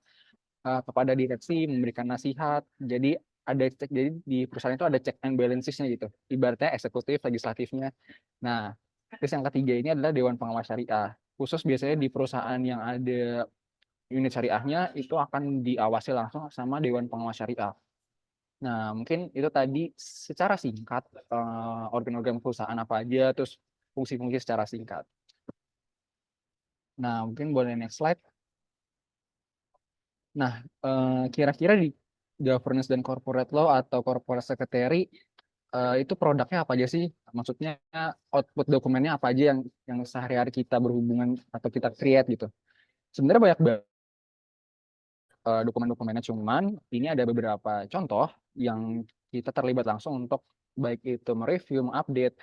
kepada direksi, memberikan nasihat. Jadi jadi di perusahaan itu ada check and balances-nya gitu. Ibaratnya eksekutif, legislatifnya. Nah, terus yang ketiga ini adalah Dewan Pengawas Syariah. Khusus biasanya di perusahaan yang ada unit syariahnya itu akan diawasi langsung sama Dewan Pengawas Syariah. Nah, mungkin itu tadi secara singkat organ-organ perusahaan apa aja, terus fungsi-fungsi secara singkat. Nah, mungkin boleh next slide. Nah, kira-kira di governance dan corporate law atau corporate secretary itu produknya apa aja sih? Maksudnya output dokumennya apa aja yang sehari-hari kita berhubungan atau kita create gitu. Sebenarnya banyak banget dokumen-dokumennya, cuman ini ada beberapa contoh yang kita terlibat langsung untuk baik itu mereview, mengupdate.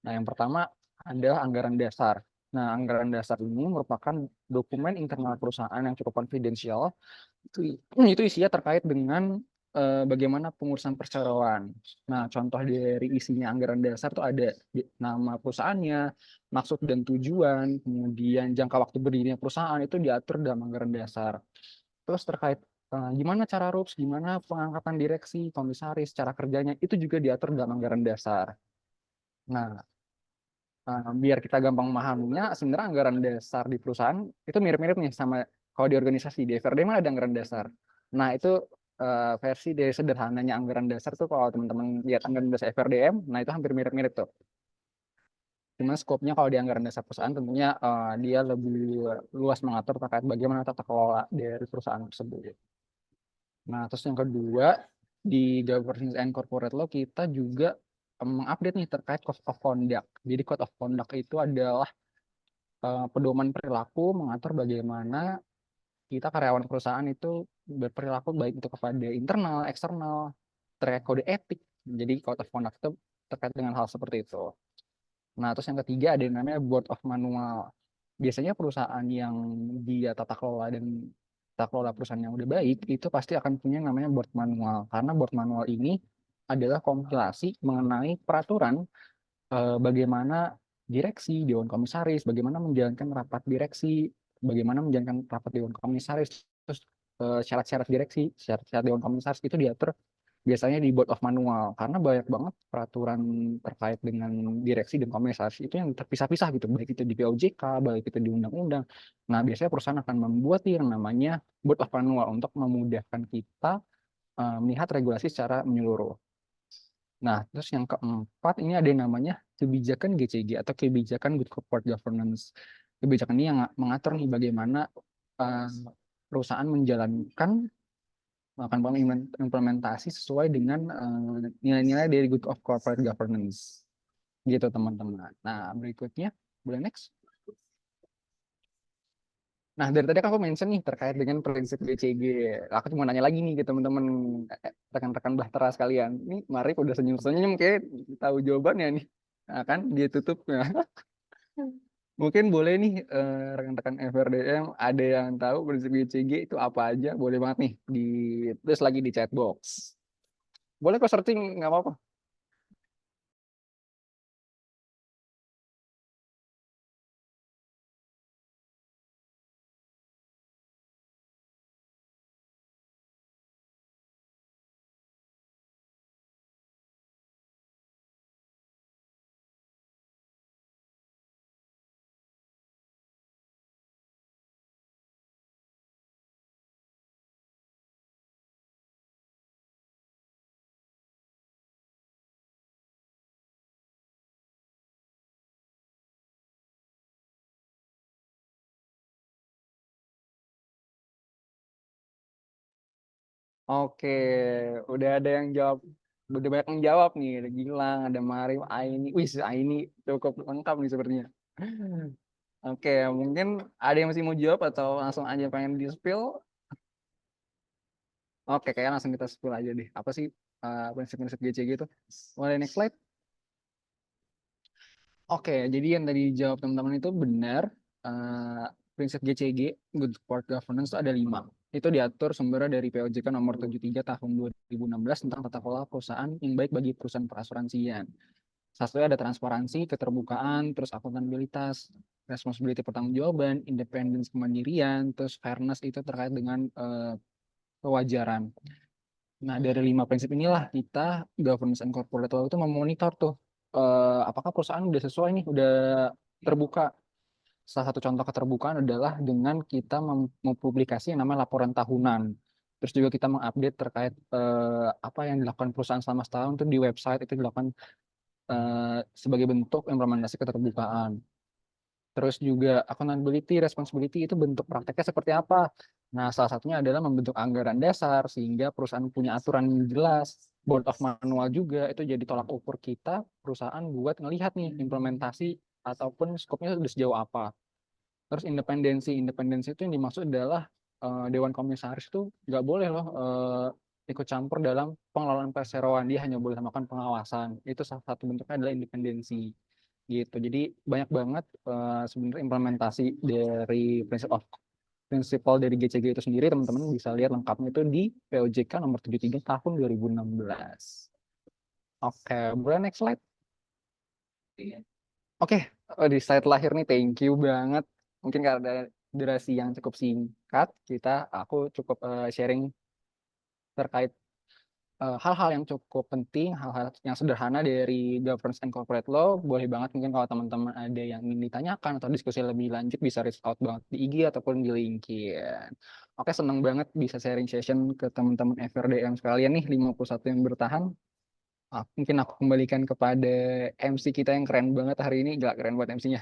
Nah, yang pertama adalah anggaran dasar. Nah, anggaran dasar ini merupakan dokumen internal perusahaan yang cukup konfidensial. Itu isinya terkait dengan bagaimana pengurusan perseroan. Nah, contoh dari isinya anggaran dasar tuh ada nama perusahaannya, maksud dan tujuan, kemudian jangka waktu berdirinya perusahaan itu diatur dalam anggaran dasar. Terus terkait gimana cara RUPS, gimana pengangkatan direksi, komisaris, cara kerjanya, itu juga diatur dalam anggaran dasar. Nah, biar kita gampang memahaminya, sebenarnya anggaran dasar di perusahaan itu mirip-mirip nih sama kalau di organisasi. Di FRD mana ada anggaran dasar. Nah, itu versi dari sederhananya anggaran dasar tuh kalau teman-teman lihat anggaran dasar FRDM, nah itu hampir mirip-mirip tuh. Cuma skopnya kalau di anggaran dasar perusahaan tentunya dia lebih luas mengatur terkait bagaimana tata kelola dari perusahaan tersebut. Nah, terus yang kedua, di governance and corporate law kita juga mengupdate nih terkait code of conduct. Jadi code of conduct itu adalah pedoman perilaku mengatur bagaimana kita karyawan perusahaan itu berperilaku baik itu kepada internal, eksternal, terkait kode etik. Jadi code of conduct itu terkait dengan hal seperti itu. Nah, terus yang ketiga ada yang namanya board of manual. Biasanya perusahaan yang dia tata kelola perusahaan yang udah baik itu pasti akan punya yang namanya board manual. Karena board manual ini adalah kompilasi mengenai peraturan bagaimana direksi, dewan komisaris, bagaimana menjalankan rapat direksi, bagaimana menjalankan rapat dewan komisaris, terus syarat-syarat direksi, syarat-syarat dewan komisaris itu diatur biasanya di board of manual karena banyak banget peraturan terkait dengan direksi dan komisaris itu yang terpisah-pisah gitu, baik itu di POJK, baik itu di undang-undang. Nah, biasanya perusahaan akan membuat yang namanya board of manual untuk memudahkan kita melihat regulasi secara menyeluruh. Nah, terus yang keempat ini ada yang namanya kebijakan GCG atau kebijakan Good Corporate Governance. Kebijakan ini yang mengatur nih bagaimana perusahaan menjalankan melakukan implementasi sesuai dengan nilai-nilai dari Good of Corporate Governance. Gitu teman-teman. Nah, berikutnya, boleh next? Nah, dari tadi aku mention nih terkait dengan prinsip BCG. Aku cuma nanya lagi nih ke teman-teman rekan-rekan Bahtera sekalian. Ini Marif udah senyum-senyum kayak tahu jawabannya nih. Nah, kan dia tutup. Mungkin boleh nih rekan-rekan FRDM ada yang tahu prinsip BCG itu apa aja? Boleh banget nih tulis lagi di chat box. Boleh kok searching, nggak apa-apa. Oke, udah ada yang jawab, udah banyak yang jawab nih. Ada Gilang, ada Marif, Aini. Wih, Aini cukup lengkap nih sepertinya. Oke, mungkin ada yang masih mau jawab atau langsung aja pengen di-spill? Oke, kayak langsung kita spill aja deh. Apa sih prinsip-prinsip GCG itu? Boleh next slide? Oke, jadi yang tadi dijawab teman-teman itu benar. Prinsip GCG, Good Corporate Governance, itu ada 5. Itu diatur sumbernya dari POJK nomor 73 tahun 2016 tentang tata kelola perusahaan yang baik bagi perusahaan perasuransian. Satunya ada transparansi, keterbukaan, terus akuntabilitas, responsibility pertanggungjawaban, independence kemandirian, terus fairness itu terkait dengan kewajaran. Nah, dari 5 prinsip inilah kita governance and corporate law itu memonitor tuh apakah perusahaan udah sesuai nih, udah terbuka. Salah satu contoh keterbukaan adalah dengan kita mempublikasi yang namanya laporan tahunan. Terus juga kita mengupdate terkait apa yang dilakukan perusahaan selama setahun itu di website itu dilakukan sebagai bentuk implementasi keterbukaan. Terus juga accountability, responsibility itu bentuk prakteknya seperti apa? Nah, salah satunya adalah membentuk anggaran dasar sehingga perusahaan punya aturan yang jelas. Board of manual juga itu jadi tolak ukur kita perusahaan buat ngelihat nih implementasi ataupun skopnya sudah sejauh apa. Terus independensi itu yang dimaksud adalah Dewan Komisaris itu nggak boleh loh ikut campur dalam pengelolaan perseroan, dia hanya boleh melakukan pengawasan. Itu salah satu bentuknya adalah independensi gitu. Jadi banyak banget sebenarnya implementasi dari prinsipal dari GCG itu sendiri, teman-teman bisa lihat lengkapnya itu di POJK nomor 73 tahun 2016. Oke, boleh next slide. Oke, di slide terakhir nih, thank you banget. Mungkin karena ada durasi yang cukup singkat, aku cukup sharing terkait hal-hal yang cukup penting, hal-hal yang sederhana dari governance and corporate law. Boleh banget mungkin kalau teman-teman ada yang ingin ditanyakan atau diskusi lebih lanjut bisa reach out banget di IG ataupun di LinkedIn. Oke, senang banget bisa sharing session ke teman-teman FRDM sekalian nih, 51 yang bertahan. Mungkin aku kembalikan kepada MC kita yang keren banget hari ini. Gila, keren buat MC-nya.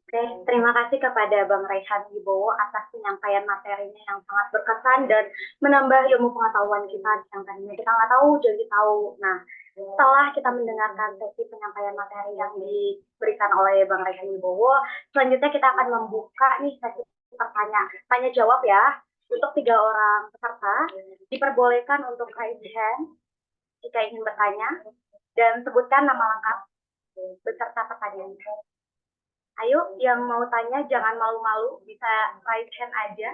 Oke, terima kasih kepada Bang Raihan Wibowo atas penyampaian materinya yang sangat berkesan dan menambah ilmu pengetahuan kita yang tadinya kita nggak tahu jadi tahu. Nah, setelah kita mendengarkan sesi penyampaian materi yang diberikan oleh Bang Raihan Wibowo, selanjutnya kita akan membuka nih sesi tanya jawab ya. Untuk 3 orang peserta diperbolehkan untuk raise hand jika ingin bertanya dan sebutkan nama lengkap beserta pertanyaan. Ayo, yang mau tanya jangan malu-malu, bisa raise hand aja.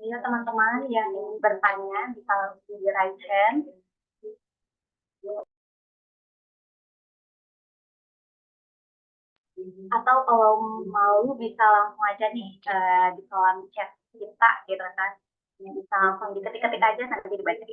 Iya teman-teman yang ingin bertanya bisa langsung di raise hand. Atau kalau mau bisa langsung aja nih di kolom chat kita gitu kan. Bisa langsung diketik-ketik aja nanti dibaca.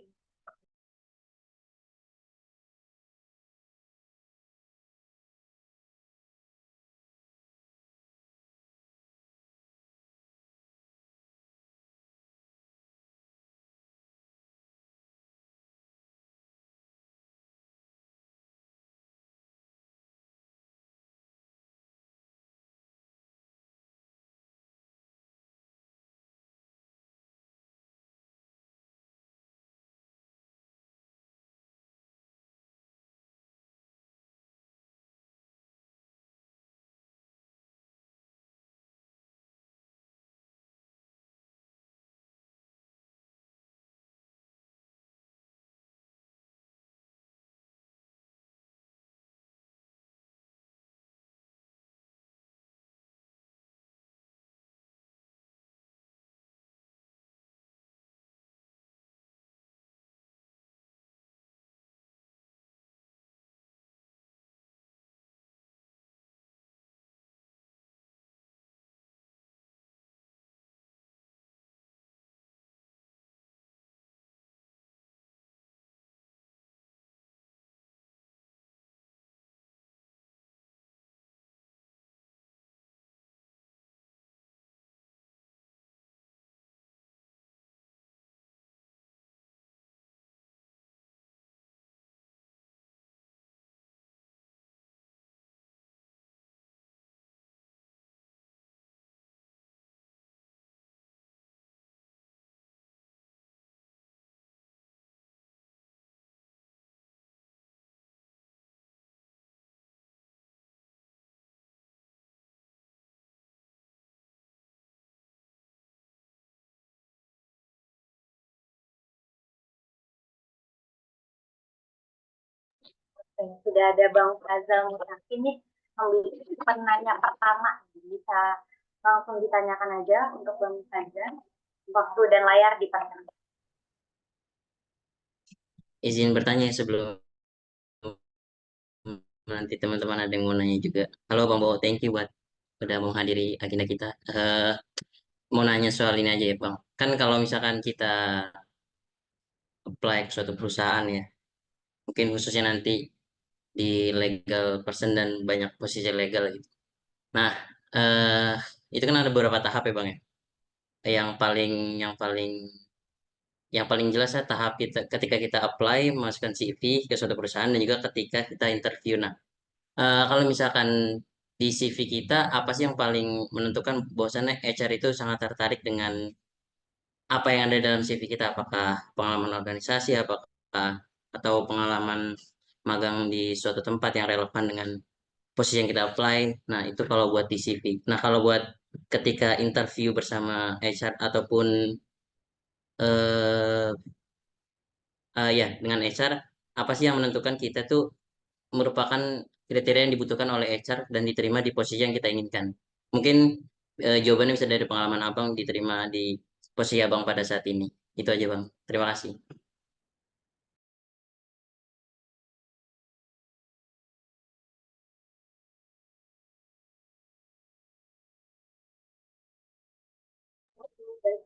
Sudah ada Bang Fazal Mutakin nih, penanya pertama. Bisa langsung ditanyakan aja untuk Bang Fazal. Waktu dan layar dipersilakan. Izin bertanya sebelum nanti teman-teman ada yang mau nanya juga. Halo Bang Bo, thank you buat udah menghadiri agenda kita. Mau nanya soal ini aja ya Bang. Kan kalau misalkan kita apply ke suatu perusahaan ya, mungkin khususnya nanti di legal person dan banyak posisi legal gitu. Nah, eh, itu kan ada beberapa tahap ya Bang ya. Yang paling yang paling yang paling jelas ya tahap kita ketika kita apply masukkan CV ke suatu perusahaan dan juga ketika kita interview. Nah, kalau misalkan di CV kita apa sih yang paling menentukan bahwasannya HR itu sangat tertarik dengan apa yang ada dalam CV kita? Apakah pengalaman organisasi, apakah atau pengalaman magang di suatu tempat yang relevan dengan posisi yang kita apply? Nah, itu kalau buat di CV. Nah, kalau buat ketika interview bersama HR ataupun eh ya dengan HR, apa sih yang menentukan kita tuh merupakan kriteria yang dibutuhkan oleh HR dan diterima di posisi yang kita inginkan. Mungkin jawabannya bisa dari pengalaman Abang diterima di posisi Abang pada saat ini. Itu aja Bang. Terima kasih.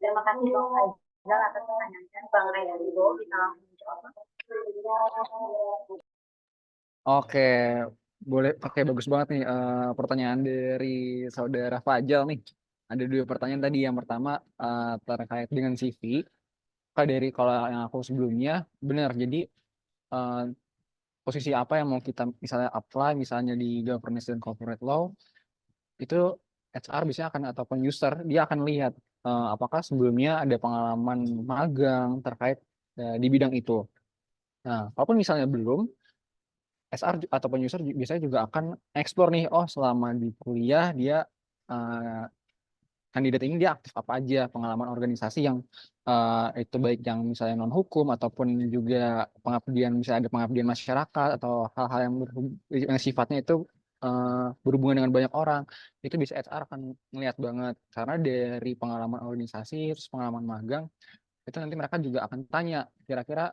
Terima kasih Bang Fazal atas pertanyaannya. Bang Rayalibo bisa langsung menjawab. Oke, boleh. Oke, bagus banget nih pertanyaan dari saudara Fajal nih. ada dua pertanyaan tadi. Yang pertama terkait dengan CV. Kalau yang aku sebelumnya benar. Jadi posisi apa yang mau kita misalnya apply, misalnya di governance dan corporate law, itu HR biasanya akan ataupun user dia akan lihat apakah sebelumnya ada pengalaman magang terkait di bidang itu. Nah, walaupun misalnya belum, SR ataupun user biasanya juga akan explore nih, oh selama di kuliah dia eh, kandidat ini dia aktif apa aja, pengalaman organisasi yang itu baik yang misalnya non hukum ataupun juga pengabdian, misalnya ada pengabdian masyarakat atau hal-hal yang sifatnya itu berhubungan dengan banyak orang, itu bisa HR akan melihat banget karena dari pengalaman organisasi terus pengalaman magang itu nanti mereka juga akan tanya kira-kira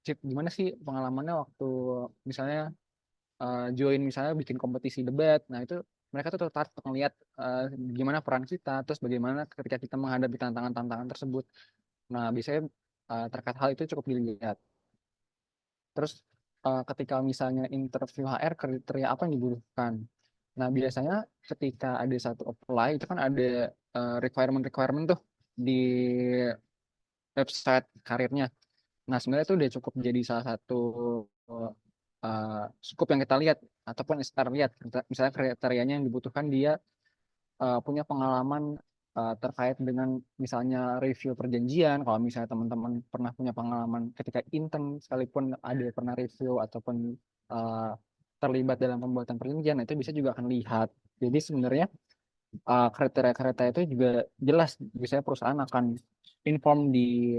Cip, gimana sih pengalamannya waktu misalnya join misalnya bikin kompetisi debat. Nah, itu mereka tuh tertarik untuk melihat gimana peran kita, terus bagaimana ketika kita menghadapi tantangan-tantangan tersebut. Nah, biasanya terkait hal itu cukup dilihat. Terus ketika misalnya interview HR, kriteria apa yang dibutuhkan? Nah, biasanya ketika ada satu apply, itu kan ada requirement-requirement tuh di website karirnya. Nah, sebenarnya itu udah cukup jadi salah satu scope yang kita lihat ataupun SR lihat. Misalnya kriterianya yang dibutuhkan dia punya pengalaman terkait dengan misalnya review perjanjian. Kalau misalnya teman-teman pernah punya pengalaman ketika intern sekalipun ada pernah review ataupun uh, terlibat dalam pembuatan perjanjian, itu bisa juga akan lihat. Jadi sebenarnya kriteria-kriteria itu juga jelas. Biasanya perusahaan akan inform di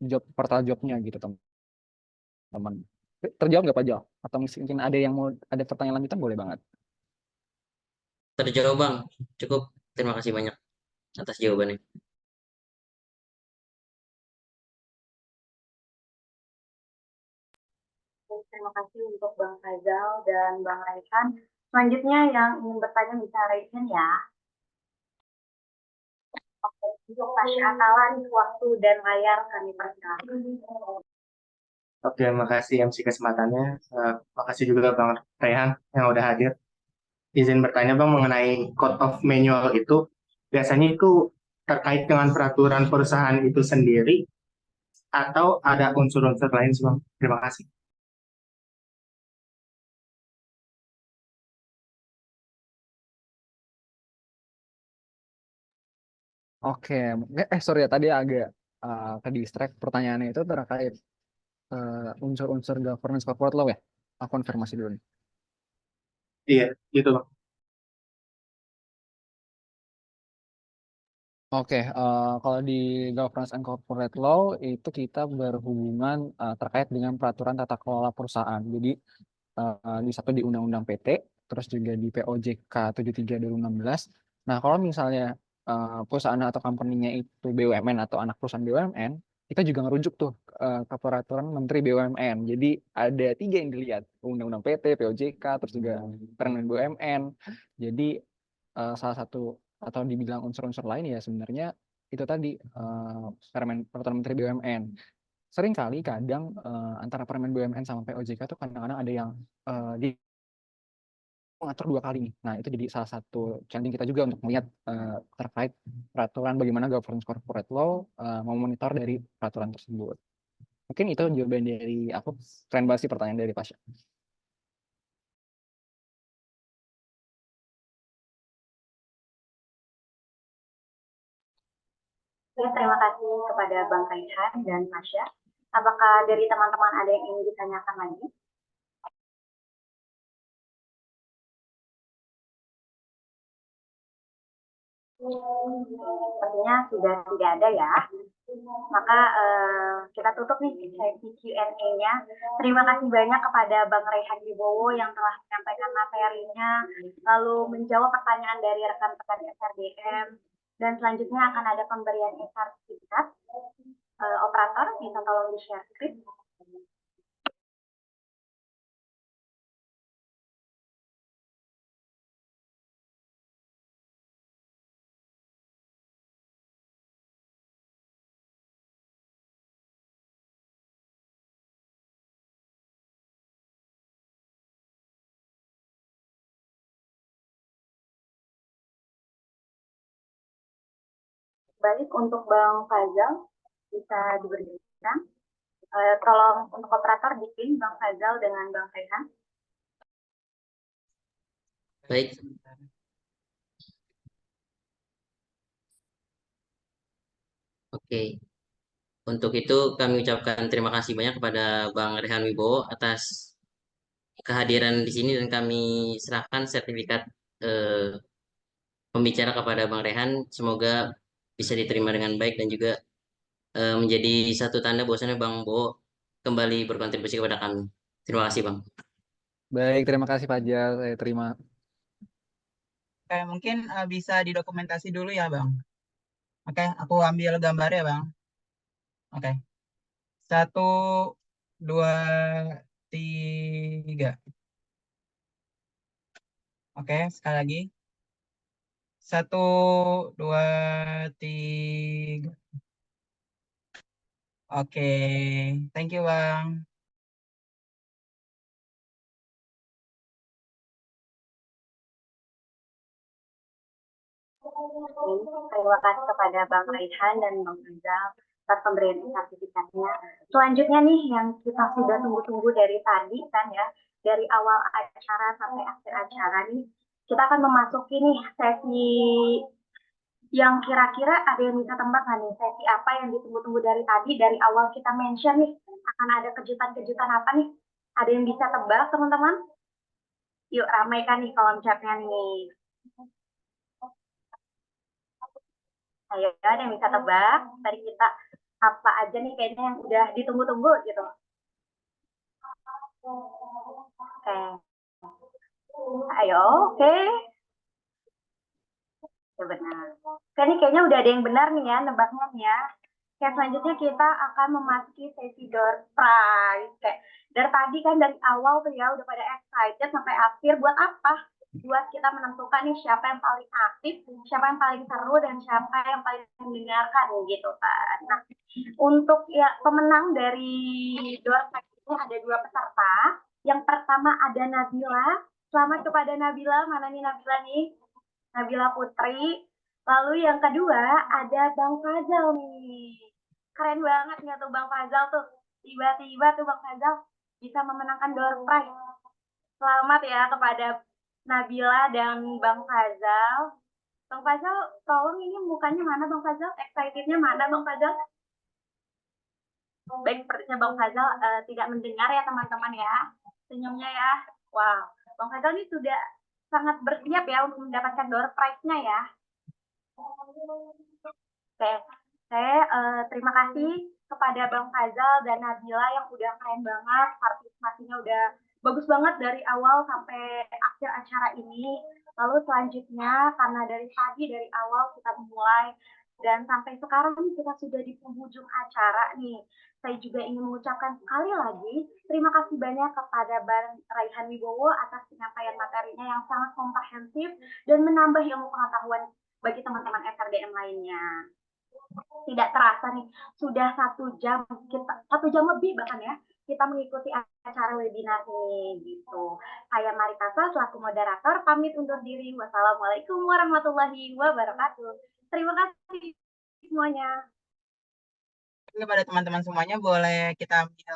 job portal jobnya gitu teman. Terjawab nggak Pak Jo? Atau mungkin ada yang mau ada pertanyaan lanjutan boleh banget. Terjawab Bang, cukup. Terima kasih banyak atas jawabannya. Terima kasih untuk Bang Faisal dan Bang Raihan. Selanjutnya yang ingin bertanya bisa raise hand ya. Oke, untuk Tasya Atalan, waktu dan layar kami persilakan. Oke, makasih MC kesempatannya. Makasih juga Bang Rehan yang udah hadir. Izin bertanya Bang mengenai code of manual itu, biasanya itu terkait dengan peraturan perusahaan itu sendiri atau ada unsur-unsur lain sih Bang? Terima kasih. Oke, sorry ya tadi agak ke distract pertanyaannya itu terkait unsur-unsur governance corporate law ya. Aku konfirmasi dulu nih. Iya, gitu Bang. Oke, kalau di governance and corporate law itu kita berhubungan terkait dengan peraturan tata kelola perusahaan. Jadi di satu di Undang-Undang PT, terus juga di POJK 73/2016. Nah, kalau misalnya perusahaan atau company-nya itu BUMN atau anak perusahaan BUMN, kita juga ngerujuk tuh ke peraturan Menteri BUMN. Jadi ada 3 yang dilihat, Undang-Undang PT, POJK, terus juga Permen BUMN. Jadi salah satu atau dibilang unsur-unsur lain ya sebenarnya itu tadi peraturan Menteri BUMN. Sering kali kadang antara Permen BUMN sama POJK itu kadang-kadang ada yang di mengatur 2 kali nih. Nah, itu jadi salah satu challenge kita juga untuk melihat terkait peraturan bagaimana governance corporate law memonitor dari peraturan tersebut. Mungkin itu jawaban dari aku. Keren banget sih pertanyaan dari Pasha. Oke, terima kasih kepada Bang Raihan dan Tasya. Apakah dari teman-teman ada yang ingin ditanyakan lagi? Sepertinya sudah tidak ada ya. Maka kita tutup nih sesi Q&A-nya. Terima kasih banyak kepada Bang Raihan Wibowo yang telah menyampaikan materinya, lalu menjawab pertanyaan dari rekan-rekan SRDM, dan selanjutnya akan ada pemberian sertifikat. Operator bisa tolong di-share script. Baik, untuk Bang Fazal bisa diberikan. Tolong untuk operator bikin Bang Fazal dengan Bang Rehan. Baik. Oke. Untuk itu kami ucapkan terima kasih banyak kepada Bang Rehan Wibowo atas kehadiran di sini dan kami serahkan sertifikat pembicara kepada Bang Rehan. Semoga bisa diterima dengan baik dan juga menjadi satu tanda bahwasanya Bang Bo kembali berkontribusi kepada kami. Terima kasih Bang. Baik, terima kasih Fajar. Saya terima. Oke, mungkin bisa didokumentasi dulu ya, Bang. Oke, aku ambil gambar ya, Bang. Oke. 1, 2, 3. Oke, sekali lagi. 1, 2, 3. Oke, thank you, Bang. Terima kasih kepada Bang Raihan dan Bang Rizal atas pemberian sertifikatnya. Selanjutnya nih yang kita sudah tunggu-tunggu dari tadi kan ya, dari awal acara sampai akhir acara nih, kita akan memasuki nih sesi yang kira-kira ada yang bisa tebak nggak nih sesi apa yang ditunggu-tunggu dari tadi, dari awal kita mention nih, akan ada kejutan-kejutan apa nih? Ada yang bisa tebak teman-teman? Yuk ramaikan nih kolom chatnya nih. Ayo, ada yang bisa tebak? Tadi kita apa aja nih kayaknya yang udah ditunggu-tunggu gitu. Oke. Ayo, oke. Ya benar. Oke, ini kayaknya udah ada yang benar nih ya, nebaknya nih ya. Oke, selanjutnya kita akan memasuki sesi door prize. Kayak dari tadi kan dari awal tuh ya udah pada excited sampai akhir buat apa? Buat kita menentukan nih siapa yang paling aktif, siapa yang paling seru, dan siapa yang paling mendengarkan gitu kan. Nah, untuk ya pemenang dari door prize ini ada 2 peserta. Yang pertama ada Nabila. Selamat kepada Nabila. Mana nih Nabila nih? Nabila Putri. Lalu yang kedua ada Bang Fazal nih. Keren banget nggak tuh Bang Fazal tuh. Tiba-tiba tuh Bang Fazal bisa memenangkan door prize. Selamat ya kepada Nabila dan Bang Fazal. Bang Fazal, tolong ini mukanya mana Bang Fazal? Excitednya mana Bang Fazal? Baik, sepertinya Bang Fazal tidak mendengar ya teman-teman ya. Senyumnya ya. Wow, Bang Fazal ini sudah sangat bersiap ya untuk mendapatkan door prize-nya ya. Oke, saya terima kasih kepada Bang Fazal dan Nabila yang udah keren banget, partisipasinya udah bagus banget dari awal sampai akhir acara ini. Lalu selanjutnya, karena dari tadi, dari awal kita memulai, dan sampai sekarang kita sudah di penghujung acara nih. Saya juga ingin mengucapkan sekali lagi, terima kasih banyak kepada Bang Raihan Wibowo atas penyampaian materinya yang sangat komprehensif dan menambah ilmu pengetahuan bagi teman-teman FRDM lainnya. Tidak terasa nih, sudah 1 jam, 1 jam lebih bahkan ya, kita mengikuti acara webinar ini gitu. Saya Marikasa selaku moderator pamit undur diri. Wassalamualaikum warahmatullahi wabarakatuh. Terima kasih semuanya. Kepada teman-teman semuanya, boleh kita ambil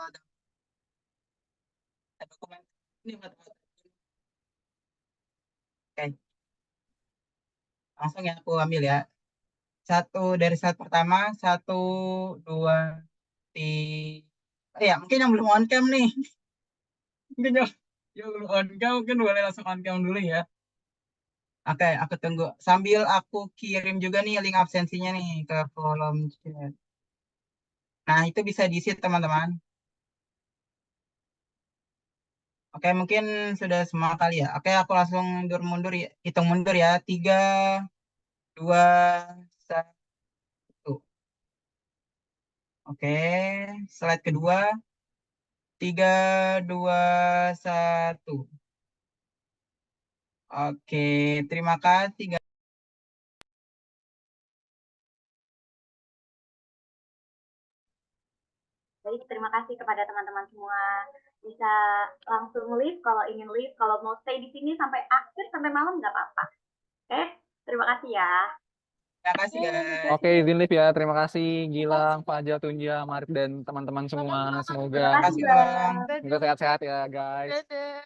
dokumen ini buat Oke. Langsung ya aku ambil ya. Dari slide pertama, 1, 2, 3. Ya, mungkin yang belum on cam nih. Mungkin yang belum on cam, mungkin boleh langsung on cam dulu ya. Oke, aku tunggu. Sambil aku kirim juga nih link absensinya nih ke kolom chat. Nah, itu bisa diisi teman-teman. Oke, mungkin sudah semua kali ya. Oke, aku langsung mundur ya. Hitung mundur ya. 3, 2, 1. Oke, slide kedua. 3, 2, 1. Oke, terima kasih. Baik, terima kasih kepada teman-teman semua. Bisa langsung leave kalau ingin leave, kalau mau stay di sini sampai akhir, sampai malam nggak apa-apa. Oke, terima kasih ya. Terima kasih Oke, guys. Oke, izin live ya. Terima kasih Gilang, Fajar, Tunja, Marif, dan teman-teman semua. terima Semoga kasih Terima kasih Bang. Bang. semoga sehat-sehat ya, guys. Dadah.